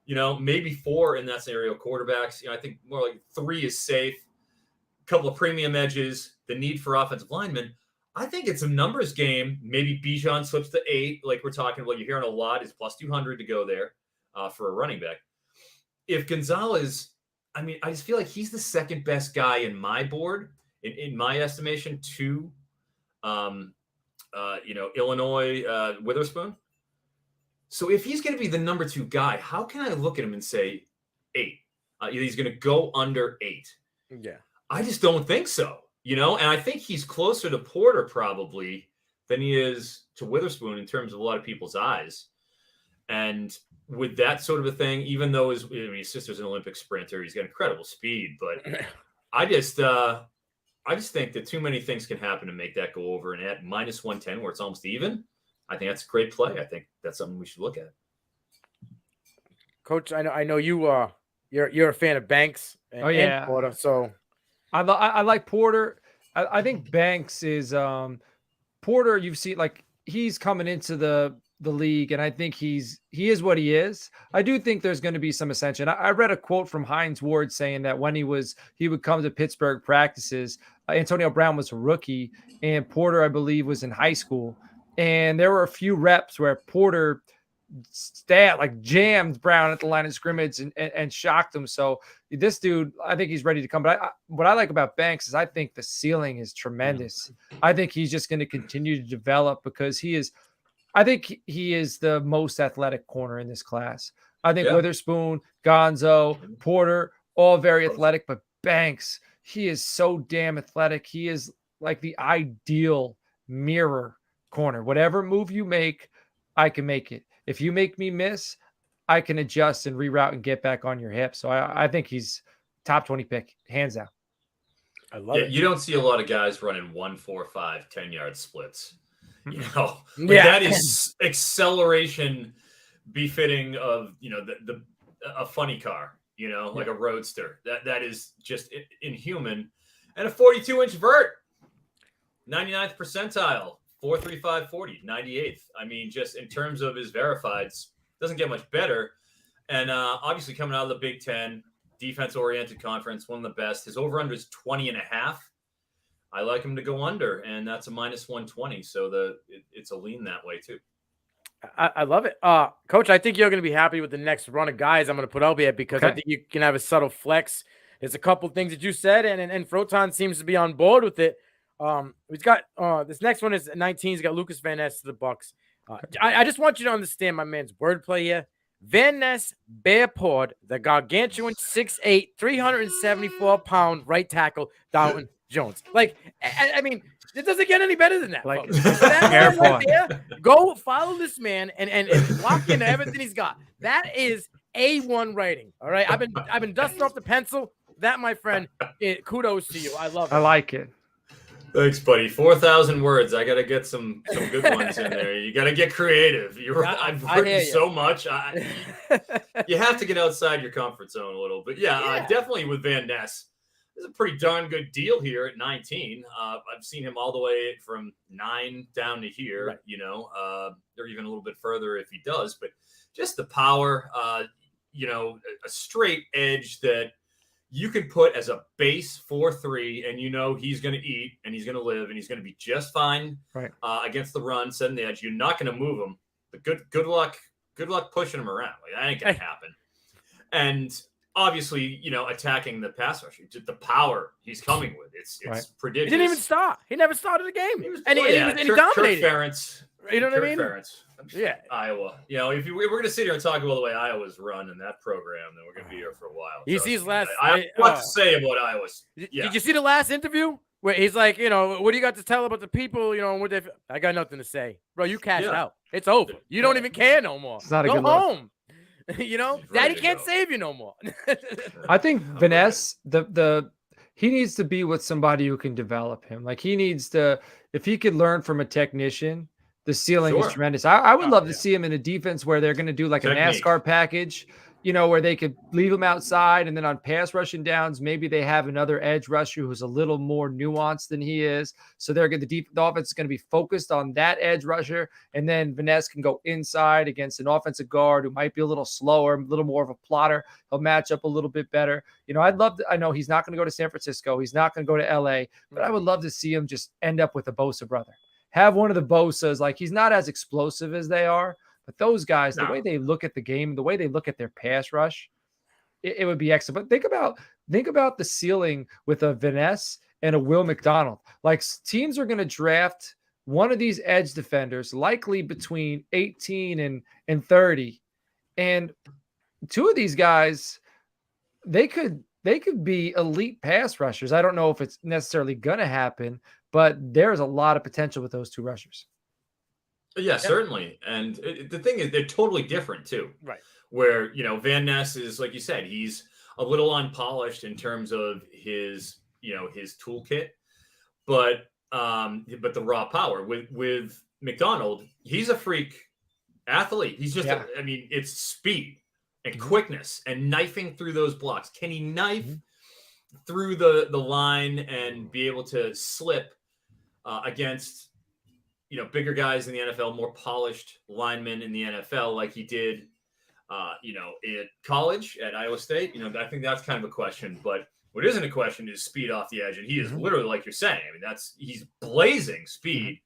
you know, maybe 4 in that scenario quarterbacks. You know, I think more like 3 is safe. A couple of premium edges, the need for offensive linemen. I think it's a numbers game. Maybe Bijan slips to 8, like we're talking about. You're hearing a lot. Is plus 200 to go there for a running back. If Gonzalez, I mean, I just feel like he's the second best guy in my board, in my estimation, to, you know, Illinois Witherspoon. So if he's going to be the number 2 guy, how can I look at him and say 8? He's going to go under 8. Yeah. I just don't think so, you know, and I think he's closer to Porter probably than he is to Witherspoon in terms of a lot of people's eyes. And with that sort of a thing, even though his sister's an Olympic sprinter, he's got incredible speed, but I just think that too many things can happen to make that go over. And at minus 110, where it's almost even, I think that's a great play. I think that's something we should look at. Coach, I know you you're a fan of Banks and Porter, so I like Porter. I think Banks is Porter. You've seen, like, he's coming into the league, and I think he is what he is. I do think there's going to be some ascension. I read a quote from Hines Ward saying that when he would come to Pittsburgh practices, Antonio Brown was a rookie, and Porter, I believe, was in high school. And there were a few reps where Porter jammed Brown at the line of scrimmage and shocked him. So this dude, I think he's ready to come. But what I like about Banks is I think the ceiling is tremendous. I think he's just going to continue to develop because I think he is the most athletic corner in this class. I think Witherspoon, Gonzo, Porter, all very athletic, but Banks, he is so damn athletic. He is like the ideal mirror corner. Whatever move you make, I can make it. If you make me miss, I can adjust and reroute and get back on your hip. So I think he's top 20 pick, hands down. I love it. You don't see a lot of guys running 1, 4, 5, 10-yard splits. That is acceleration befitting of a funny car, like a roadster. That is just inhuman. And a 42-inch vert, 99th percentile, 4.35 40, 98th. I mean, just in terms of his verifieds, doesn't get much better. And obviously coming out of the Big Ten, defense-oriented conference, one of the best. His over-under is 20.5. I like him to go under, and that's a -120. So it's a lean that way too. I love it. Coach, I think you're going to be happy with the next run of guys I'm going to put out here because I think you can have a subtle flex. There's a couple of things that you said, and Froton seems to be on board with it. He's got this next one is 19. He's got Lucas Van Ness to the Bucks. I just want you to understand my man's wordplay here. Van Ness Bearpawed, the gargantuan 6'8", 374-pound right tackle, Dalton Jones. Like, I mean, it doesn't get any better than that. Like, that right there, go follow this man and lock into everything he's got. That is A1 writing. All right, I've been dusting off the pencil. That, my friend, kudos to you. I love it. I like it. Thanks, buddy. 4,000 words. I got to get some good ones in there. You got to get creative. I've written so much. You have to get outside your comfort zone a little. But definitely with Van Ness, it's a pretty darn good deal here at 19. I've seen him all the way from 9 down to here, right. Or even a little bit further if he does. But just the power, a straight edge that you can put as a base 4-3, and he's going to eat and he's going to live and he's going to be just fine against the run, setting the edge. You're not going to move him, but good luck pushing him around. Like, that ain't going to happen. And obviously, attacking the pass rush, the power he's coming with, it's prodigious. He didn't even start. He never started a game. He dominated. Kirk Ferentz. You know what I mean? Ferentz. Yeah, Iowa. If we're going to sit here and talk about the way Iowa's run in that program, then we're going to be here for a while. You see his last. I have a lot to say about Iowa. Did you see the last interview where he's like, what do you got to tell about the people? I got nothing to say, bro. You cashed out. It's over. You don't even care no more. It's not a Go good home. Daddy can't save you no more. I think Vanessa, he needs to be with somebody who can develop him. Like, he needs to, if he could learn from a technician, the ceiling is tremendous. I would love to see him in a defense where they're going to do like a NASCAR package, where they could leave him outside, and then on pass rushing downs, maybe they have another edge rusher who's a little more nuanced than he is. So the offense is going to be focused on that edge rusher, and then Vanessa can go inside against an offensive guard who might be a little slower, a little more of a plotter. He'll match up a little bit better. I know he's not going to go to San Francisco. He's not going to go to LA, but I would love to see him just end up with a Bosa brother. Have one of the Bosas. Like, he's not as explosive as they are, but those guys, the way they look at the game, the way they look at their pass rush, it would be excellent. But think about the ceiling with a Vanessa and a Will McDonald. Like, teams are going to draft one of these edge defenders, likely between 18 and 30. And two of these guys, they could be elite pass rushers. I don't know if it's necessarily going to happen, but there's a lot of potential with those two rushers. Yeah, certainly. And the thing is, they're totally different too. Right. Where, Van Ness is, like you said, he's a little unpolished in terms of his toolkit, but the raw power with McDonald, he's a freak athlete. He's just, it's speed and quickness and knifing through those blocks. Can he knife through the line and be able to slip against, bigger guys in the NFL, more polished linemen in the NFL, like he did, in college at Iowa State? I think that's kind of a question, but What isn't a question is speed off the edge, and he is literally, like you're saying. I mean, he's blazing speed,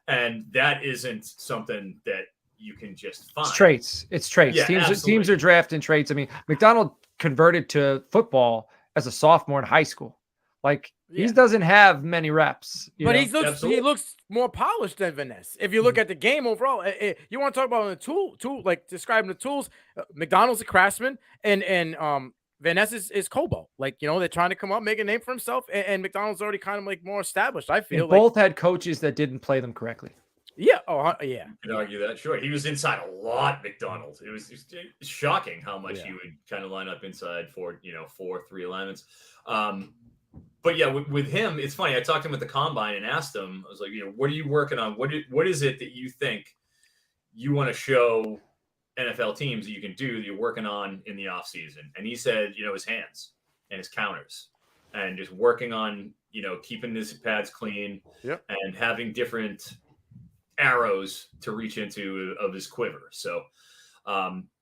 and that isn't something that you can just find. It's traits. Yeah, teams are drafting traits. I mean, McDonald converted to football as a sophomore in high school. Like he doesn't have many reps, but he looks more polished than Vanessa. If you look at the game overall, you want to talk about the tool, like describing the tools. McDonald's a craftsman, and Vanessa is Kobo. Like, you know, they're trying to come up, make a name for himself, and McDonald's already kind of like more established. I feel both had coaches that didn't play them correctly. Yeah. Oh, yeah. You can argue that. Sure. He was inside a lot, McDonald. It was just shocking how much he would kind of line up inside for, 4-3 alignments. But yeah, with him, it's funny. I talked to him at the combine and asked him, I was like, what are you working on? What is it that you think you want to show NFL teams that you can do that you're working on in the off season? And he said, his hands and his counters and just working on, keeping his pads clean and having different arrows to reach into of his quiver. So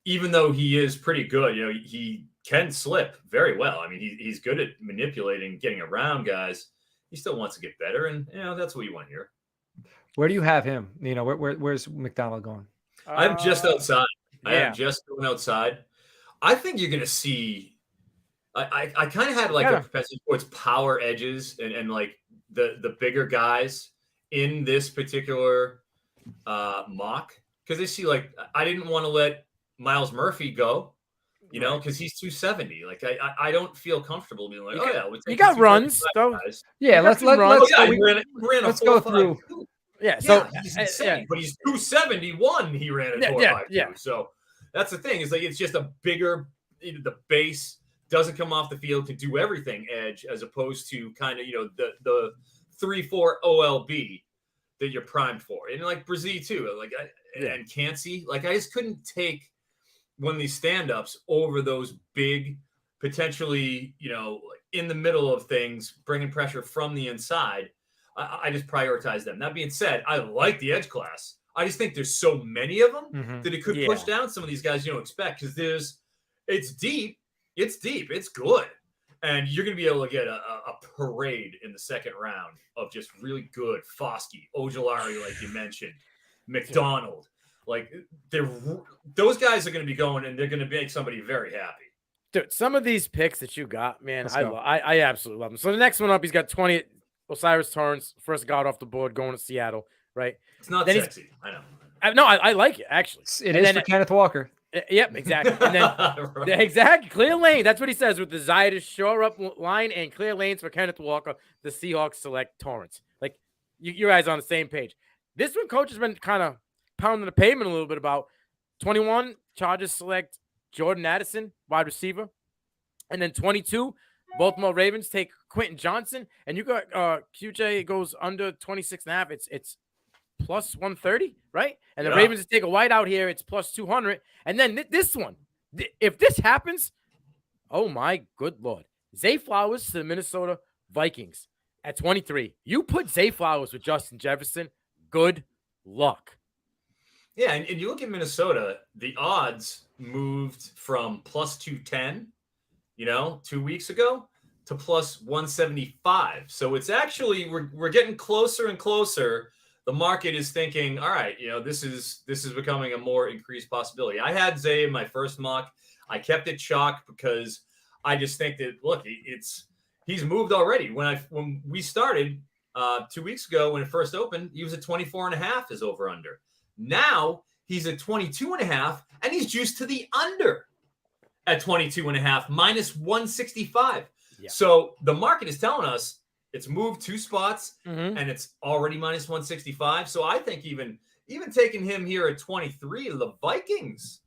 even though he is pretty good, he can slip very well. I mean, he's good at manipulating, getting around guys. He still wants to get better, and that's what you want here. Where do you have him? Where's McDonald going? I'm just outside. I am just going outside. I think you're going to see. I kind of had like a propensity towards power edges and like the bigger guys in this particular mock, because they see like I didn't want to let Miles Murphy go, because he's 270. Like I don't feel comfortable being like, you got runs though. Yeah, let's go through. Yeah, so he's insane, but he's 271. He ran a 4.52. So that's the thing. Is like it's just a bigger. The base doesn't come off the field to do everything edge, as opposed to kind of the 3-4 OLB that you're primed for, and like Brazil too. Like and Cansey. Like I just couldn't take one of these stand-ups over those big, potentially in the middle of things, bringing pressure from the inside. I just prioritize them. That being said, I like the edge class. I just think there's so many of them that it could push down some of these guys you don't expect, because it's deep, it's good. And you're going to be able to get a parade in the second round of just really good Foskey, Ojulari, like you mentioned, McDonald. Like those guys are going to be going, and they're going to make somebody very happy. Dude, some of these picks that you got, man, I absolutely love them. So the next one up, he's got 20. Osiris Torrance, first guard off the board, going to Seattle, right? It's not sexy. I know. No, I like it, actually. It is for Kenneth Walker. Yep, exactly. And then exactly, clear lane. That's what he says, with the desire to shore up line and clear lanes for Kenneth Walker. The Seahawks select Torrance. Like you guys are on the same page. This one, coach has been kind of pounding the pavement a little bit about. 21, Chargers select Jordan Addison, wide receiver, and then 22. Baltimore Ravens take Quentin Johnson, and you got QJ goes under 26.5. It's plus 130, right? And the Ravens take a wide out here. It's plus 200. And then this one, if this happens, oh my good Lord. Zay Flowers to the Minnesota Vikings at 23. You put Zay Flowers with Justin Jefferson, good luck. Yeah, and you look at Minnesota, the odds moved from plus 210, 2 weeks ago, to plus 175. So it's actually we're getting closer and closer. The market is thinking, all right, this is becoming a more increased possibility. I had Zay in my first mock. I kept it chalk because I just think that he's moved already. When we started 2 weeks ago, when it first opened, he was at 24.5 is over under. Now he's at 22.5, and he's juiced to the under at 22.5, minus 165. Yeah. So the market is telling us it's moved 2 spots, and it's already minus 165. So I think even taking him here at 23, the Vikings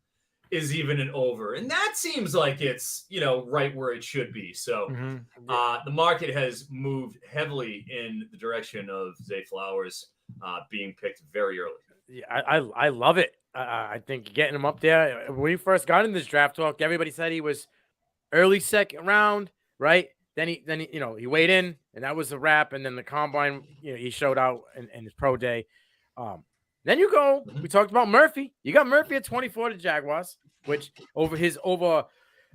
is even an over, and that seems like it's right where it should be. So the market has moved heavily in the direction of Zay Flowers being picked very early. Yeah, I love it. I think getting him up there. When we first got in this draft talk, everybody said he was early second round, right? Then he weighed in, and that was a wrap. And then the combine, he showed out in his pro day. Then you go. We talked about Murphy. You got Murphy at 24 to Jaguars, which over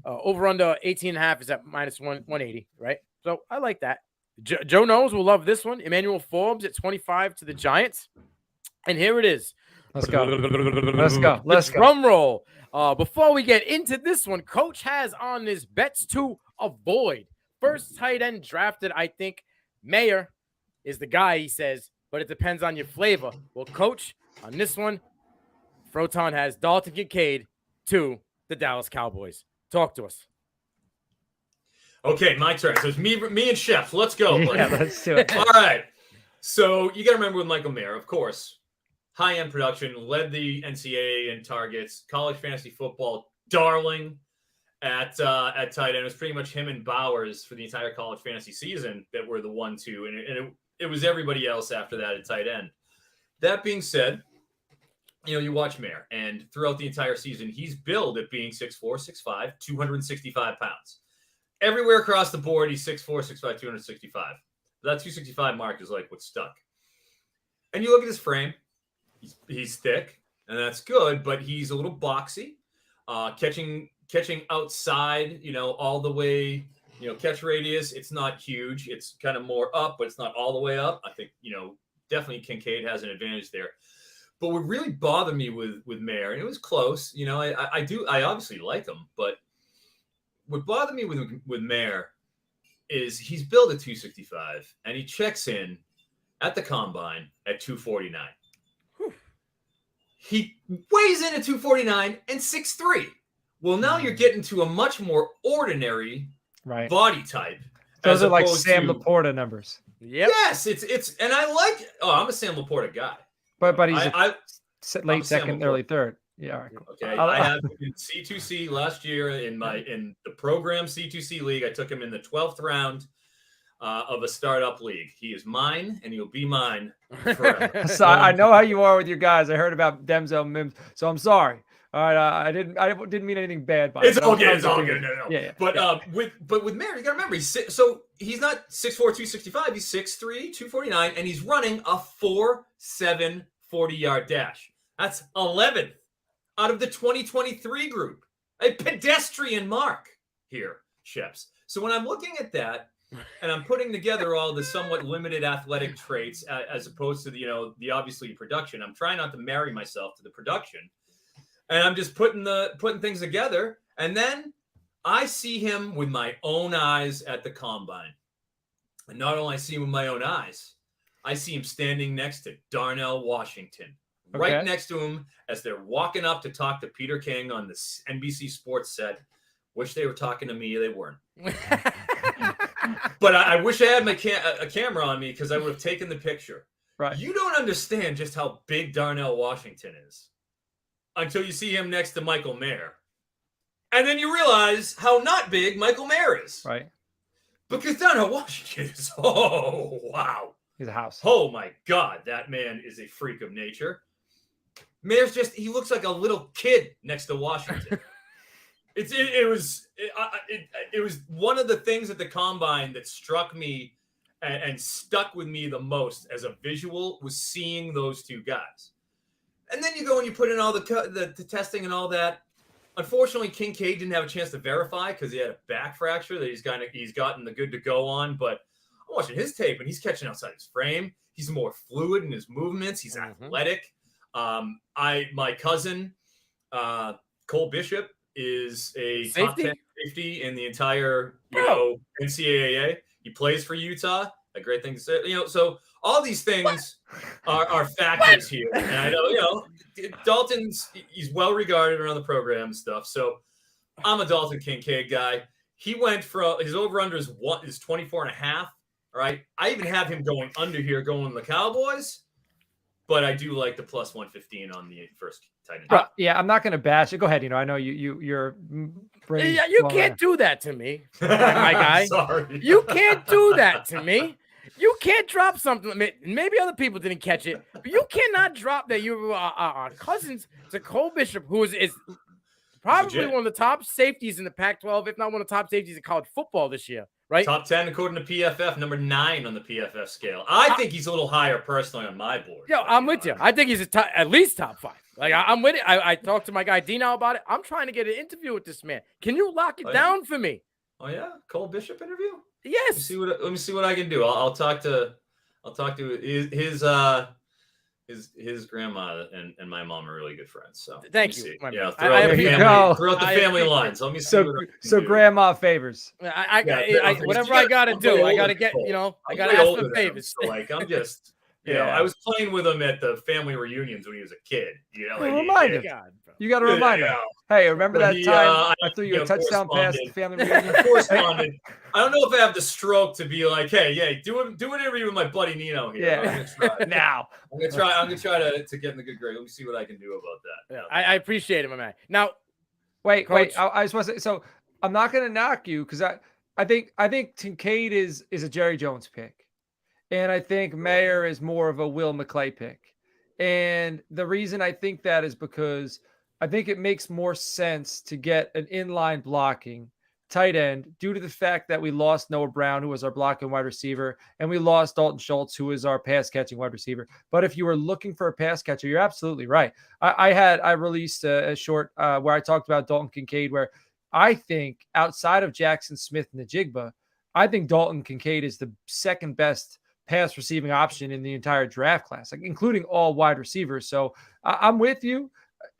Over under 18.5 is at minus 180, right? So I like that. Joe knows will love this one. Emmanuel Forbes at 25 to the Giants. And here it is. Let's go. Let's go. Let's go. Drum roll. Before we get into this one, Coach has on his bets to avoid. First tight end drafted, I think Mayer is the guy, he says, but it depends on your flavor. Well, Coach, on this one, Froton has Dalton Kincaid to the Dallas Cowboys. Talk to us. Okay, my turn. So it's me and Chef. Let's go. Yeah, let's do it. All right. So you got to remember with Michael Mayer, of course, high-end production, led the NCAA in targets, college fantasy football darling at tight end. It was pretty much him and Bowers for the entire college fantasy season that were the 1-2, and it was everybody else after that at tight end. That being said, you watch Mayer, and throughout the entire season, he's billed at being 6'4", 6'5", 265 pounds. Everywhere across the board, he's 6'4", 6'5", 265. That 265 mark is like what's stuck. And you look at his frame, he's thick, and that's good, but he's a little boxy. Catching outside, all the way, catch radius, it's not huge. It's kind of more up, but it's not all the way up. I think, definitely Kincaid has an advantage there. But what really bothered me with Mayer, and it was close, I obviously like him, but what bothered me with Mayer is he's billed at 265, and he checks in at the combine at 249. Whew. He weighs in at 249 and 6'3". Well, now you're getting to a much more ordinary body type. Those are like Sam Laporta numbers. Yep. Yes, it's and I like. I'm a Sam Laporta guy. But he's late second, early third. Yeah. All right, cool. Okay. I had him in C2C last year in the program C2C league. I took him in the 12th round of a startup league. He is mine, and he'll be mine forever. So I know how you are with your guys. I heard about Denzel Mims, so I'm sorry. All right, I didn't mean anything bad by it. It's all good. It's all good. No. Yeah. But with Mayer, you got to remember he's not 6'4", 265. He's 6'3", 249, and he's running a 4.7 40-yard dash. That's 11th out of the 2023 group. A pedestrian mark here, Sheps. So when I'm looking at that, and I'm putting together all the somewhat limited athletic traits as opposed to the obviously production, I'm trying not to marry myself to the production. And I'm just putting things together. And then I see him with my own eyes at the combine. And not only I see him with my own eyes, I see him standing next to Darnell Washington. Okay. Right next to him as they're walking up to talk to Peter King on the NBC Sports set. Wish they were talking to me. They weren't. But I wish I had a camera on me because I would have taken the picture. Right. You don't understand just how big Darnell Washington is until you see him next to Michael Mayer. And then you realize how not big Michael Mayer is. Right. Because Darnell Washington is, oh, wow. He's a house. Oh, my God. That man is a freak of nature. Mayer's he looks like a little kid next to Washington. It was one of the things at the combine that struck me and stuck with me the most as a visual was seeing those two guys. And then you go and you put in all the testing and all that. Unfortunately, Kincaid didn't have a chance to verify because he had a back fracture that he's gotten the good to go on. But I'm watching his tape and he's catching outside his frame. He's more fluid in his movements. He's athletic. My cousin Cole Bishop is a top 10 safety in the entire NCAA. He plays for Utah. A great thing to say. So all these things are factors here. And I know, he's well regarded around the program and stuff. So I'm a Dalton Kincaid guy. He went from his over-under is 24.5. All right. I even have him going under here, going to the Cowboys. But I do like the plus 115 on the first tight end. Yeah, I'm not going to bash it. Go ahead. I know you're. Yeah, you can't do that to me, my guy. Sorry. You can't do that to me. You can't drop something. Maybe other people didn't catch it, but you cannot drop that you are cousins to Cole Bishop, who is probably legit. one of the top safeties in the Pac-12, if not one of the top safeties in college football this year, right? Top 10 according to PFF, number 9 on the PFF scale. I think he's a little higher personally on my board. Yo, I'm with you. I think he's at least top 5. Like, I'm with it. I talked to my guy Dino about it. I'm trying to get an interview with this man. Can you lock it down for me? Oh yeah, Cole Bishop interview. Yes. Let me see what I can do. I'll talk to his grandma and my mom are really good friends. So thank you. Yeah, throughout the family lines. Let me see. So grandma favors. Whatever I gotta do, I gotta get. I gotta ask for favors. So like I'm just. I was playing with him at the family reunions when he was a kid. Remind him. You got to remind him. Hey, remember that time I threw you a touchdown pass at the family reunion? Corresponded. I don't know if I have the stroke to be like, hey, do an interview with my buddy Nino here. Yeah. I'm gonna try. Now. I'm gonna try to get in the good grade. Let me see what I can do about that. Yeah, I appreciate it, my man. Now, wait. I just want to say. So I'm not gonna knock you because I think Kincaid is a Jerry Jones pick. And I think Mayer is more of a Will McClay pick. And the reason I think that is because I think it makes more sense to get an inline blocking tight end due to the fact that we lost Noah Brown, who was our blocking wide receiver, and we lost Dalton Schultz, who is our pass catching wide receiver. But if you were looking for a pass catcher, you're absolutely right. I released a short where I talked about Dalton Kincaid, where I think outside of Jackson Smith and Najigba, I think Dalton Kincaid is the second best pass receiving option in the entire draft class, like including all wide receivers. So I'm with you.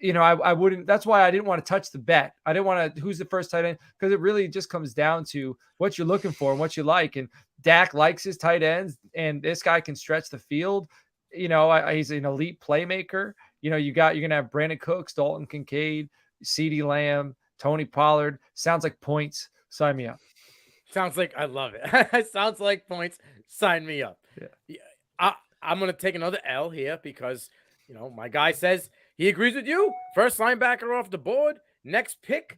I wouldn't, that's why I didn't want to touch the bet. I didn't want to, who's the first tight end? Because it really just comes down to what you're looking for and what you like. And Dak likes his tight ends, and this guy can stretch the field. He's an elite playmaker. You're going to have Brandon Cooks, Dalton Kincaid, CeeDee Lamb, Tony Pollard. Sounds like points. Sign me up. Sounds like, I love it. Sounds like points. Sign me up. Yeah. I'm going to take another L here because, my guy says he agrees with you. First linebacker off the board. Next pick,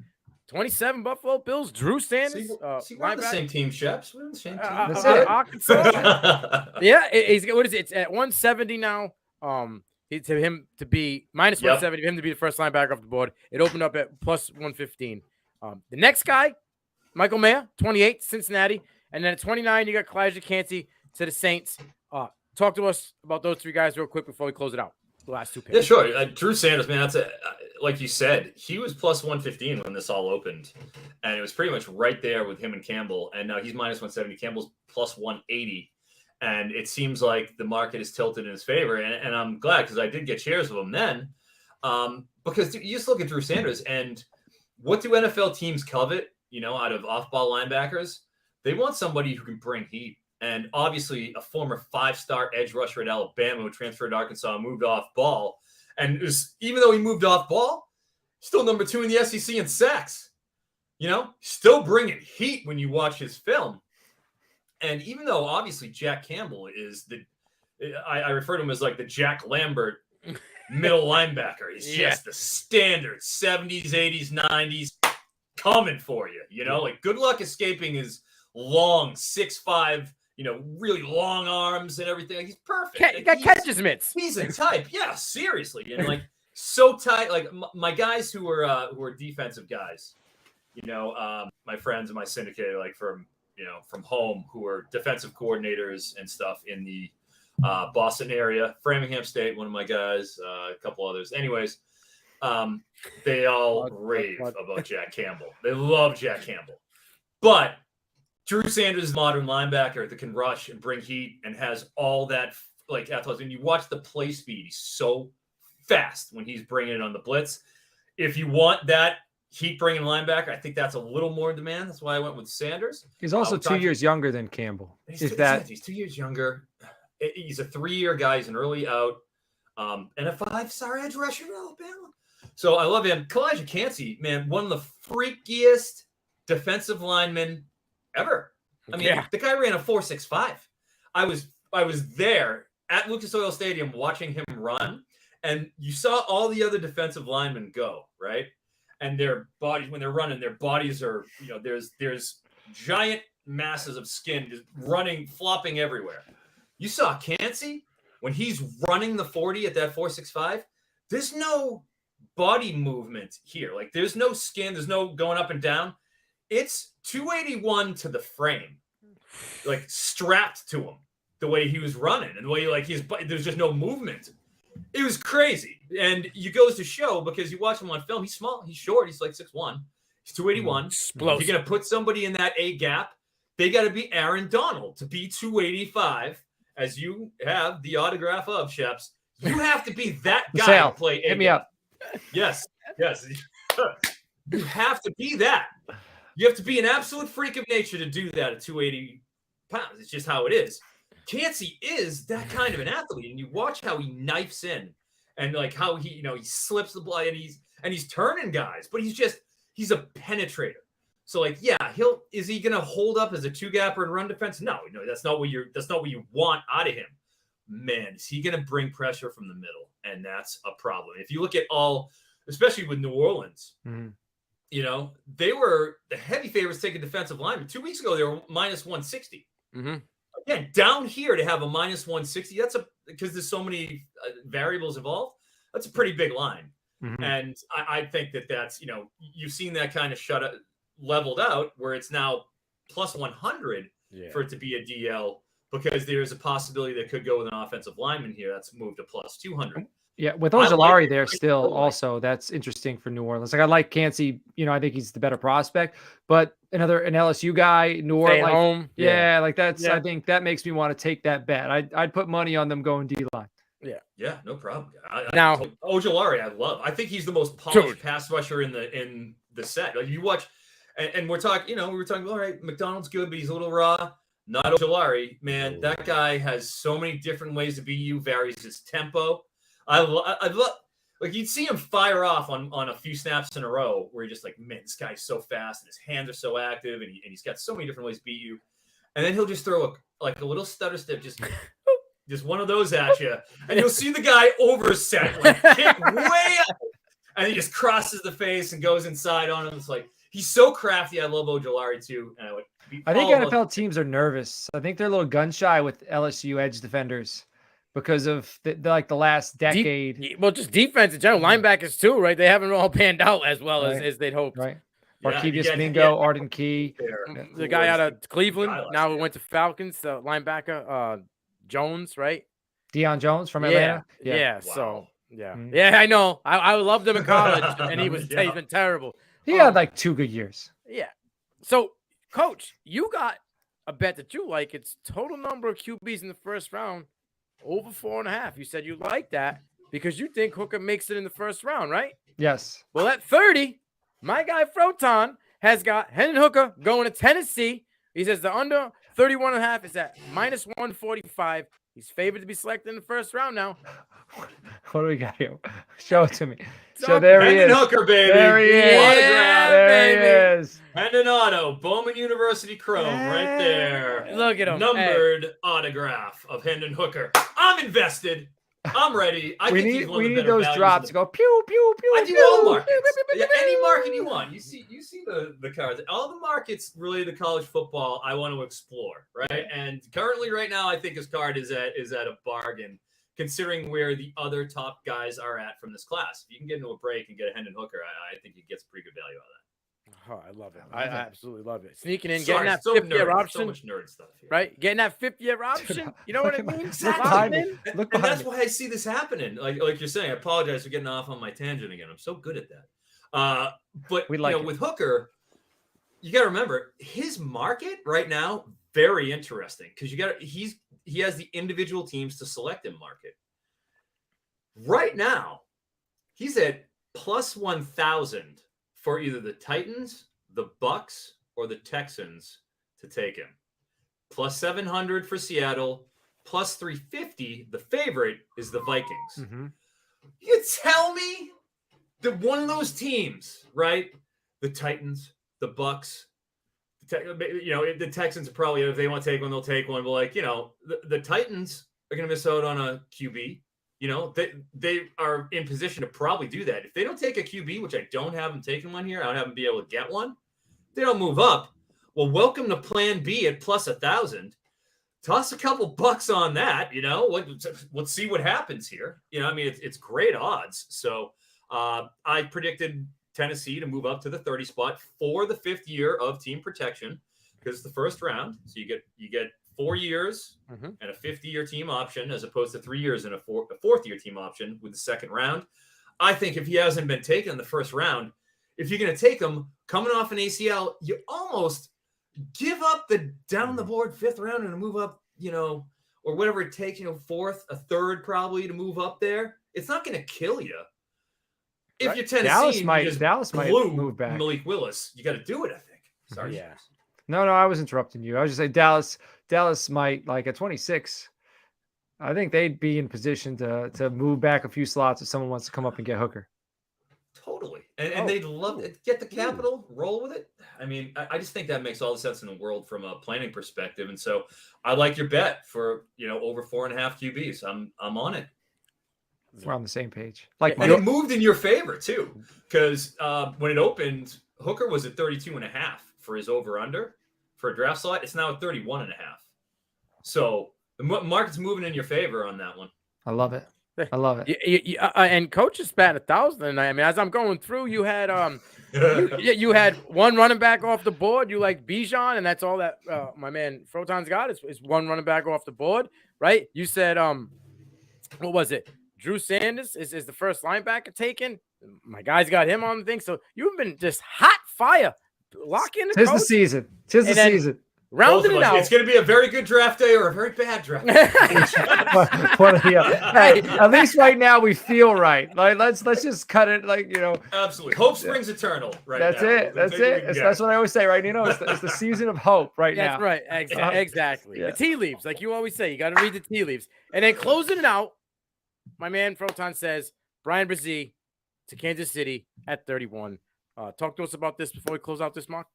27 Buffalo Bills, Drew Sanders. We're on the same team, Sheps. We're on the same team. That's it. Arkansas. Yeah, what is it? It's at 170 now. To him to be minus 170, for him to be the first linebacker off the board. It opened up at plus 115. The next guy, Michael Mayer, 28, Cincinnati. And then at 29, you got Kalijah Kancey to the Saints. Talk to us about those three guys real quick before we close it out. The last two picks. Yeah, sure. Drew Sanders, man, that's like you said, he was plus 115 when this all opened. And it was pretty much right there with him and Campbell. And now he's minus 170. Campbell's plus 180. And it seems like the market is tilted in his favor. And I'm glad because I did get shares of him then. Because you just look at Drew Sanders and what do NFL teams covet, out of off-ball linebackers? They want somebody who can bring heat. And obviously a former 5-star edge rusher at Alabama who transferred to Arkansas, moved off ball. And even though he moved off ball, still number 2 in the SEC in sacks. Still bringing heat when you watch his film. And even though obviously Jack Campbell is I refer to him as like the Jack Lambert middle linebacker. He's just the standard 70s, 80s, 90s coming for you. Like good luck escaping his long 6'5", really long arms and everything. Like, he's perfect. He got catches mitts. He's a type. Yeah, seriously. And like so tight. Like my guys who are defensive guys, my friends in my syndicate, like from home, who are defensive coordinators and stuff in the Boston area, Framingham State, one of my guys, a couple others. Anyways, they all rave about Jack Campbell. They love Jack Campbell. But Drew Sanders is a modern linebacker that can rush and bring heat and has all that like athleticism. And you watch the play speed. He's so fast when he's bringing it on the blitz. If you want that heat bringing linebacker, I think that's a little more in demand. That's why I went with Sanders. He's also 2 years younger than Campbell. He's 2 years younger. He's a 3-year guy. He's an early out and a 5-star edge rusher in Alabama. So I love him. Kalijah Kancey, man, one of the freakiest defensive linemen ever. I mean, the guy ran a 4.65. I was there at Lucas Oil Stadium watching him run, and you saw all the other defensive linemen go, right? And their bodies, when they're running, their bodies are, there's giant masses of skin just running, flopping everywhere. You saw Kancey when he's running the 40 at that 4.65. There's no body movement here. Like there's no skin, there's no going up and down. It's 281 to the frame, like strapped to him the way he was running and the way there's just no movement. It was crazy. And you goes to show because you watch him on film. He's small, he's short, he's like 6'1". He's 281. Explosive. If you're going to put somebody in that A gap, they got to be Aaron Donald to be 285, as you have the autograph of, Sheps. You have to be that guy Sal, to play A hit me gap. up. Yes. You have to be that. You have to be an absolute freak of nature to do that at 280 pounds. It's just how it is. Chancey is that kind of an athlete, and you watch how he knifes in and like how he slips the ball and he's turning guys, but he's a penetrator. So like, yeah, is he going to hold up as a two gapper and run defense? No, that's not what you want out of him. Man, is he going to bring pressure from the middle? And that's a problem. If you look at especially with New Orleans, they were the heavy favorites taking defensive linemen. 2 weeks ago, they were minus 160. Mm-hmm. Again, down here to have a minus 160, because there's so many variables involved. That's a pretty big line. Mm-hmm. And I think that's, you've seen that kind of leveled out where it's now plus 100 for it to be a DL, because there's a possibility that could go with an offensive lineman here. That's moved to plus 200. Yeah, with Ojulari there still also, that's interesting for New Orleans. Like I like Chancey, I think he's the better prospect, but an LSU guy, New Orleans, home. I think that makes me want to take that bet. I'd put money on them going D-line. Yeah, no problem. Now Ojulari, I love. I think he's the most polished pass rusher in the set. Like you watch, and we're talking, we were talking, all right, McDonald's good, but he's a little raw. Not Ojulari, man. That guy has so many different ways to beat you. Varies his tempo. I love, like you'd see him fire off on a few snaps in a row where you're just like, man, this guy's so fast and his hands are so active and he's got so many different ways to beat you. And then he'll just throw a little stutter step, just one of those at you, and you'll see the guy overset, like kick way up, and he just crosses the face and goes inside on him. It's like he's so crafty. I love Ojulari too, and I think NFL teams are nervous. I think they're a little gun shy with LSU edge defenders because of the last decade. Just defense in general, linebackers too, right? They haven't all panned out as well as they'd hoped. Right. Markevius Mingo, Arden Key. The guy out of Cleveland, now he went to Falcons, the linebacker, Jones, right? Deion Jones from Atlanta. Yeah. Wow. So, yeah, I know. I loved him in college, and he's been terrible. He had like 2 good years. Yeah. So, Coach, you got a bet that you like. It's total number of QBs in the first round over 4.5. You said you like that because you think Hooker makes it in the first round, right? Yes. Well, at 30, my guy Froton has got Hendon Hooker going to Tennessee. He says the under 31.5 is at minus 145. He's favored to be selected in the first round now. What do we got here? Show it to me. So there he is. Hendon Hooker, baby. There he is. Yeah, there he is. Hendon Auto, Bowman University Chrome, right there. Look at him. Numbered autograph of Hendon Hooker. I'm invested. I'm ready. We need those drops to go pew pew pew. I do all markets. Any market you want. You see the cards. All the markets related to college football I want to explore, right? And currently, right now, I think his card is at a bargain, considering where the other top guys are at from this class. If you can get into a break and get a Hendon Hooker, I think he gets pretty good value out of that. Oh, I love it. I absolutely love it. Sneaking in, Sorry, getting that so 5th-year option. So much nerd stuff here. Right? Getting that 5th-year option. You know what I mean? And that's why I see this happening. Like you're saying, I apologize for getting off on my tangent again. I'm so good at that. But with Hooker, you got to remember his market right now, very interesting because he has the individual teams to select in market. Right now, he's at plus 1,000 for either the Titans, the Bucks, or the Texans to take him. Plus 700 for Seattle, plus 350. The favorite is the Vikings. Mm-hmm. You tell me that one of those teams, right? The Titans, the Bucks, the Texans are probably, if they want to take one, they'll take one. But the Titans are going to miss out on a QB. They are in position to probably do that. If they don't take a QB, which I don't have them taking one here, I don't have them be able to get one. They don't move up. Well, welcome to Plan B at plus 1,000. Toss a couple bucks on that. Let's see what happens here. It's great odds. So I predicted Tennessee to move up to the 30 spot for the 5th year of team protection because it's the first round. So you get 4 years and a 5th-year team option as opposed to 3 years and a 4th-year team option with the second round. I think if he hasn't been taken in the first round, if you're going to take him coming off an ACL, you almost give up the down the board 5th round and move up, or whatever it takes, 4th, a 3rd probably to move up there. It's not going to kill you. If you're Tennessee, Dallas might move back. Malik Willis, you got to do it, I think. Sorry. Yeah. No, I was interrupting you. I was just saying Dallas might, like at 26, I think they'd be in position to move back a few slots if someone wants to come up and get Hooker. Totally. And they'd love to get the capital, roll with it. I mean, I just think that makes all the sense in the world from a planning perspective. And so I like your bet for, over 4.5 QBs. I'm on it. We're on the same page. And it moved in your favor too, because when it opened, Hooker was at 32.5 for his over/under for a draft slot. It's now at 31.5. So the market's moving in your favor on that one. I love it. And coach is batting 1,000. I mean, as I'm going through, you had you had one running back off the board. You like Bijan, and that's all that my man Froton's got is one running back off the board, right? You said what was it? Drew Sanders is the first linebacker taken. My guys got him on the thing. So you've been just hot fire. Lock in the Tis the season. Rounding it out. It's going to be a very good draft day or a very bad draft day. Hey, at least right now we feel right. Like let's just cut it. Absolutely. Hope springs eternal. Right. That's now. it. That's it. That's what I always say, right, Nino? It's the season of hope right now. That's right. Exactly. Yeah. The tea leaves, like you always say. You got to read the tea leaves. And then closing it out, my man Froton says Brian Brzee to Kansas City at 31. Talk to us about this before we close out this mock.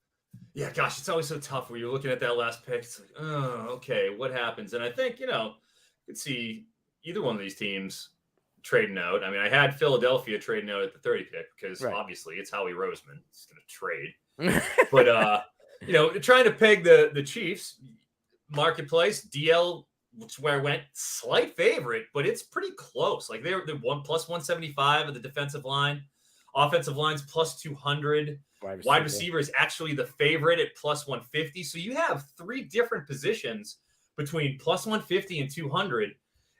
Yeah, gosh, it's always so tough when you're looking at that last pick. It's like, oh, okay, what happens? And I think, you could see either one of these teams trading out. I mean, I had Philadelphia trading out at the 30 pick because obviously it's Howie Roseman. It's going to trade. But, trying to peg the Chiefs marketplace, DL, which is where I went, slight favorite, but it's pretty close. Like they're plus 175 of the defensive line. Offensive line's plus 200. Wide receiver is actually the favorite at plus 150. So you have 3 different positions between plus 150 and 200.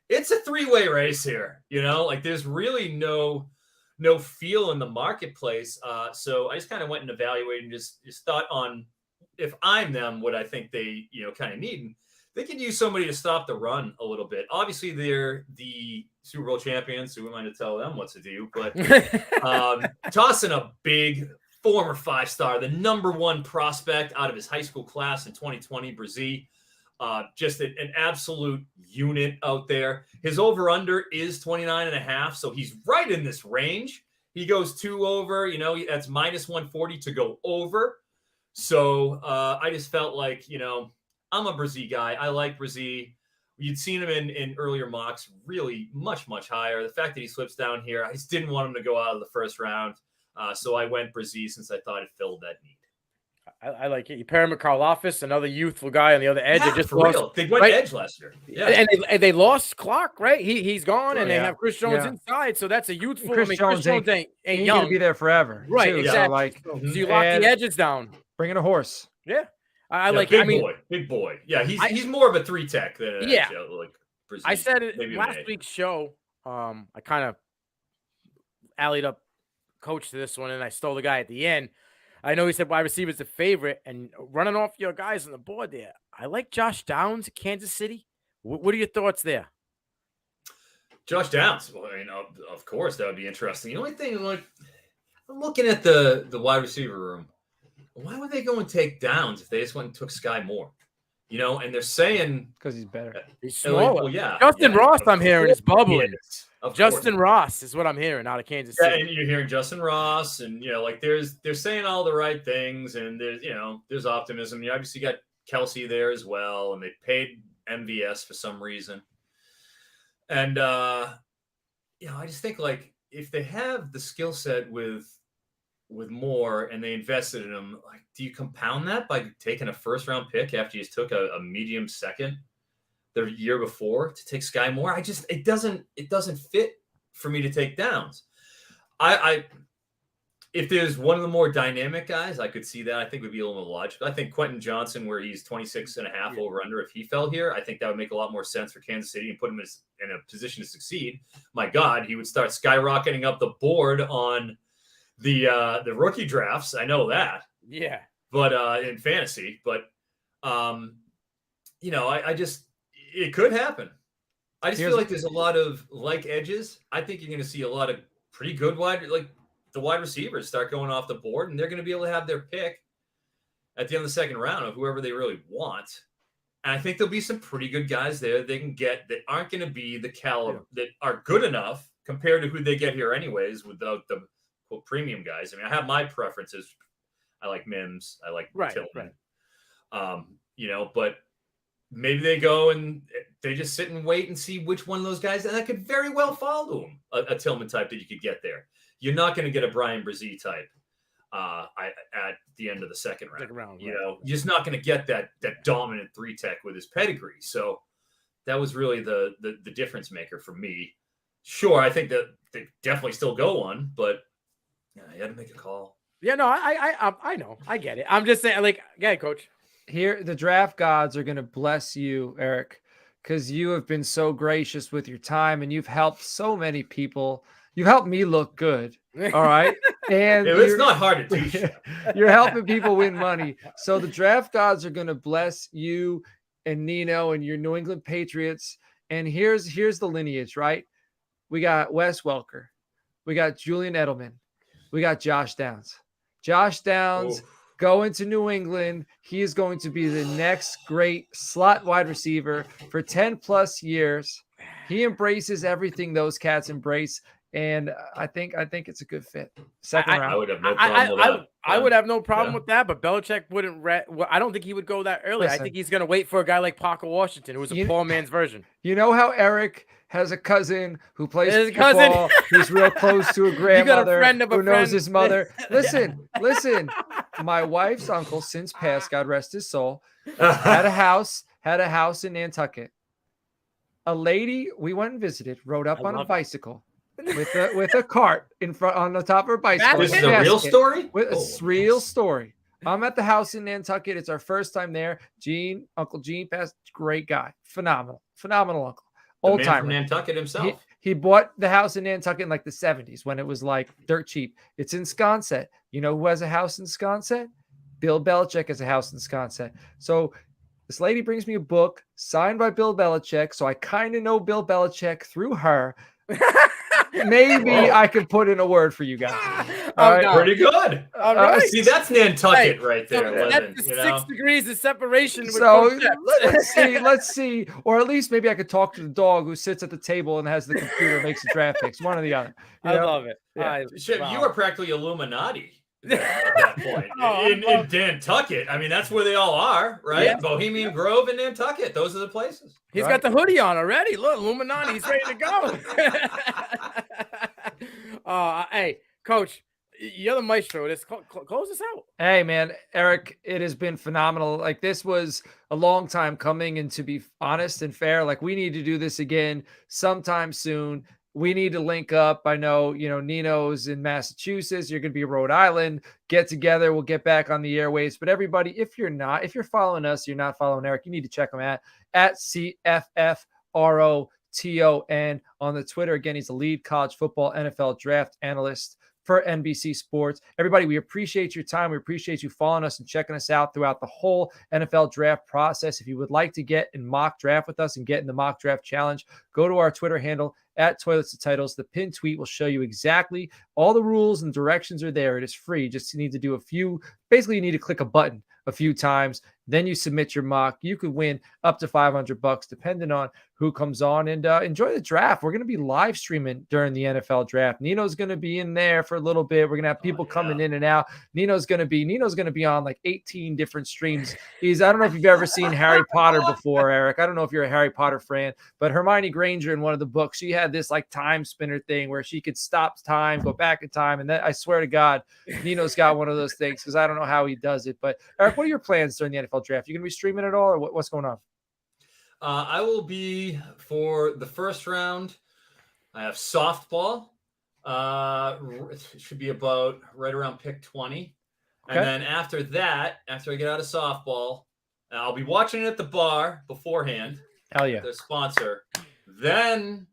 It's a 3-way race here. There's really no feel in the marketplace. So I just kind of went and evaluated and just thought on if I'm them, what I think they, kind of need. They could use somebody to stop the run a little bit. Obviously, they're the Super Bowl champions, so we might have to tell them what to do. But tossing a big former 5-star, the number 1 prospect out of his high school class in 2020, Brzee, just an absolute unit out there. His over/under is 29.5, so he's right in this range. He goes 2 over, that's minus 140 to go over. So I just felt like, I'm a Brzee guy. I like Brzee. You'd seen him in earlier mocks, really much, much higher. The fact that he slips down here, I just didn't want him to go out of the first round. So I went Brzee since I thought it filled that need. I like it. You pair him with Karlaftis, another youthful guy on the other edge. Yeah, just for lost, real. They went edge last year. Yeah, and they lost Clark, right? He's gone, and they have Chris Jones inside. So that's a youthful. Chris Jones ain't young. Going to be there forever, right? Too. Exactly. So you lock the edges down. Bring in a horse. Yeah. Big boy. Yeah, he's more of a 3-tech than an edge, like Brzee. I said it last week's show. I kind of allied up coach to this one, and I stole the guy at the end. I know he said wide receiver is the favorite, and running off your guys on the board there. I like Josh Downs at Kansas City. What are your thoughts there? Josh Downs. Well, of course, that would be interesting. The only thing, I'm looking at the wide receiver room. Why would they go and take Downs if they just went and took Sky Moore? And they're saying because he's better. He's smaller. Well, yeah. Justin Ross, I'm hearing, is bubbling. Justin course. Ross is what I'm hearing out of Kansas City. Yeah, and you're hearing Justin Ross, and they're saying all the right things, and there's optimism. You obviously got Kelsey there as well, and they paid MVS for some reason. And I just think if they have the skill set with Moore and they invested in him, do you compound that by taking a first-round pick after you just took a medium second the year before to take Sky Moore? It doesn't fit for me to take Downs. I if there's one of the more dynamic guys, I could see that. I think would be a little more logical. I think Quentin Johnson, where he's 26.5 over under, if he fell here, I think that would make a lot more sense for Kansas City and put him in a position to succeed. My God, he would start skyrocketing up the board on the rookie drafts. I know that. Yeah. But in fantasy, but I just it could happen. I just feel like there's a lot of edges. I think you're going to see a lot of pretty good the wide receivers start going off the board, and they're going to be able to have their pick at the end of the second round of whoever they really want. And I think there'll be some pretty good guys there they can get that aren't going to be the caliber that are good enough compared to who they get here anyways without the quote premium guys. I mean, I have my preferences. I like Mims. I like Tillman. But maybe they go and they just sit and wait and see which one of those guys, and that could very well fall to them, a Tillman type that you could get there. You're not going to get a Brian Brzee type at the end of the second round. You're just not going to get that dominant 3-tech with his pedigree. So that was really the difference maker for me. Sure, I think that they definitely still go on, but you had to make a call. Yeah, no, I know. I get it. I'm just saying, coach. Here, the draft gods are going to bless you, Eric, because you have been so gracious with your time and you've helped so many people. You've helped me look good. All right. And it's not hard to teach. You're helping people win money. So the draft gods are going to bless you and Nino and your New England Patriots. And here's the lineage, right? We got Wes Welker. We got Julian Edelman. We got Josh Downs. Josh Downs going to New England. He is going to be the next great slot wide receiver for 10 plus years. He embraces everything those cats embrace. And I think it's a good fit. Second round. I would have no problem with that. I would have no problem with that, but Belichick wouldn't. I don't think he would go that early. Listen, I think he's going to wait for a guy like Parker Washington, who was a poor man's version. You know how Eric has a cousin who plays football, who's real close to a grandmother who knows his mother. Listen. My wife's uncle, since passed, God rest his soul, had a house in Nantucket. A lady we went and visited rode up on a bicycle. With a cart in front on the top of her bicycle. This is a real story? Real story. I'm at the house in Nantucket. It's our first time there. Uncle Gene passed. Great guy. Phenomenal uncle. Old timer. From Nantucket himself. He bought the house in Nantucket in like the 70s when it was like dirt cheap. It's in Sconset. You know who has a house in Sconset? Bill Belichick has a house in Sconset. So this lady brings me a book signed by Bill Belichick. So I kind of know Bill Belichick through her. Maybe I could put in a word for you guys. All right. Pretty good. All right. See, that's Nantucket right there. That's 6 degrees of separation. With so let's see. Or at least maybe I could talk to the dog who sits at the table and has the computer, makes the draft picks. One or the other. I love it. Yeah. You are practically Illuminati at that point. in Nantucket. I mean, that's where they all are, right? Yeah. Bohemian Grove and Nantucket. Those are the places. He's got the hoodie on already. Look, Illuminati. He's ready to go. Hey, Coach, you're the maestro. Let's close this out. Hey, man, Eric, it has been phenomenal. Like, this was a long time coming, and to be honest and fair, like, we need to do this again sometime soon. We need to link up. I know, Nino's in Massachusetts. You're going to be in Rhode Island. Get together. We'll get back on the airwaves. But everybody, if you're following us, you're not following Eric, you need to check him out at CFFROTON on the Twitter. Again, he's the lead college football NFL draft analyst for NBC Sports. Everybody, we appreciate your time. We appreciate you following us and checking us out throughout the whole NFL draft process. If you would like to get in mock draft with us and get in the mock draft challenge, go to our Twitter handle at Toilets to Titles. The pinned tweet will show you exactly all the rules and directions are there. It is free. Just need to do you need to click a button a few times. Then you submit your mock. You could win up to $500 depending on who comes on, and enjoy the draft. We're going to be live streaming during the NFL draft. Nino's going to be in there for a little bit. We're going to have people coming in and out. Nino's going to be on like 18 different streams. I don't know if you've ever seen Harry Potter before, Eric. I don't know if you're a Harry Potter fan, but Hermione Granger in one of the books, she had this like time spinner thing where she could stop time, go back in time. And then I swear to God, Nino's got one of those things because I don't know how he does it. But Eric, what are your plans during the NFL draft? You going to be streaming at all, or what's going on? I will be for the first round. I have softball It should be about right around pick 20. Okay. And then after that, after I get out of softball, I'll be watching it at the bar beforehand. Hell yeah. Their sponsor. Then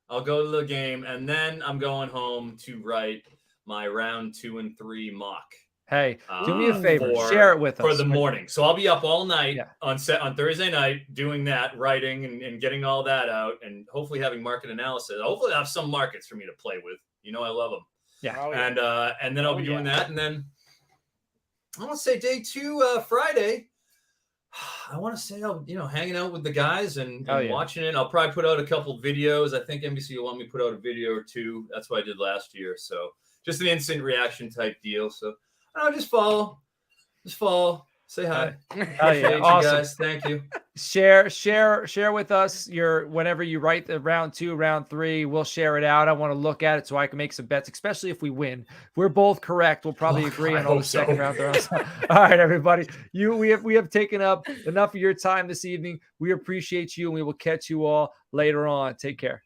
I'll go to the game, and then I'm going home to write my round 2 and 3 mock. Hey, do me a favor. Share it with us. For the morning. So I'll be up all night Yeah. on Thursday night doing that, writing and getting all that out, and hopefully having market analysis. Hopefully I have some markets for me to play with. You know I love them. Yeah. Oh, yeah. And then I'll be doing that, and then I want to say day 2, Friday. I want to say I'll, hanging out with the guys and watching it. I'll probably put out a couple videos. I think NBC will want me to put out a video or 2. That's what I did last year. So just an instant reaction type deal. So I'll just follow, say hi. Oh yeah, awesome. You guys. Thank you. Share with us whenever you write the round 2, round 3, we'll share it out. I want to look at it so I can make some bets, especially if we win. If we're both correct, we'll probably agree on all the second round rounds. All right, everybody. We have taken up enough of your time this evening. We appreciate you, and we will catch you all later on. Take care.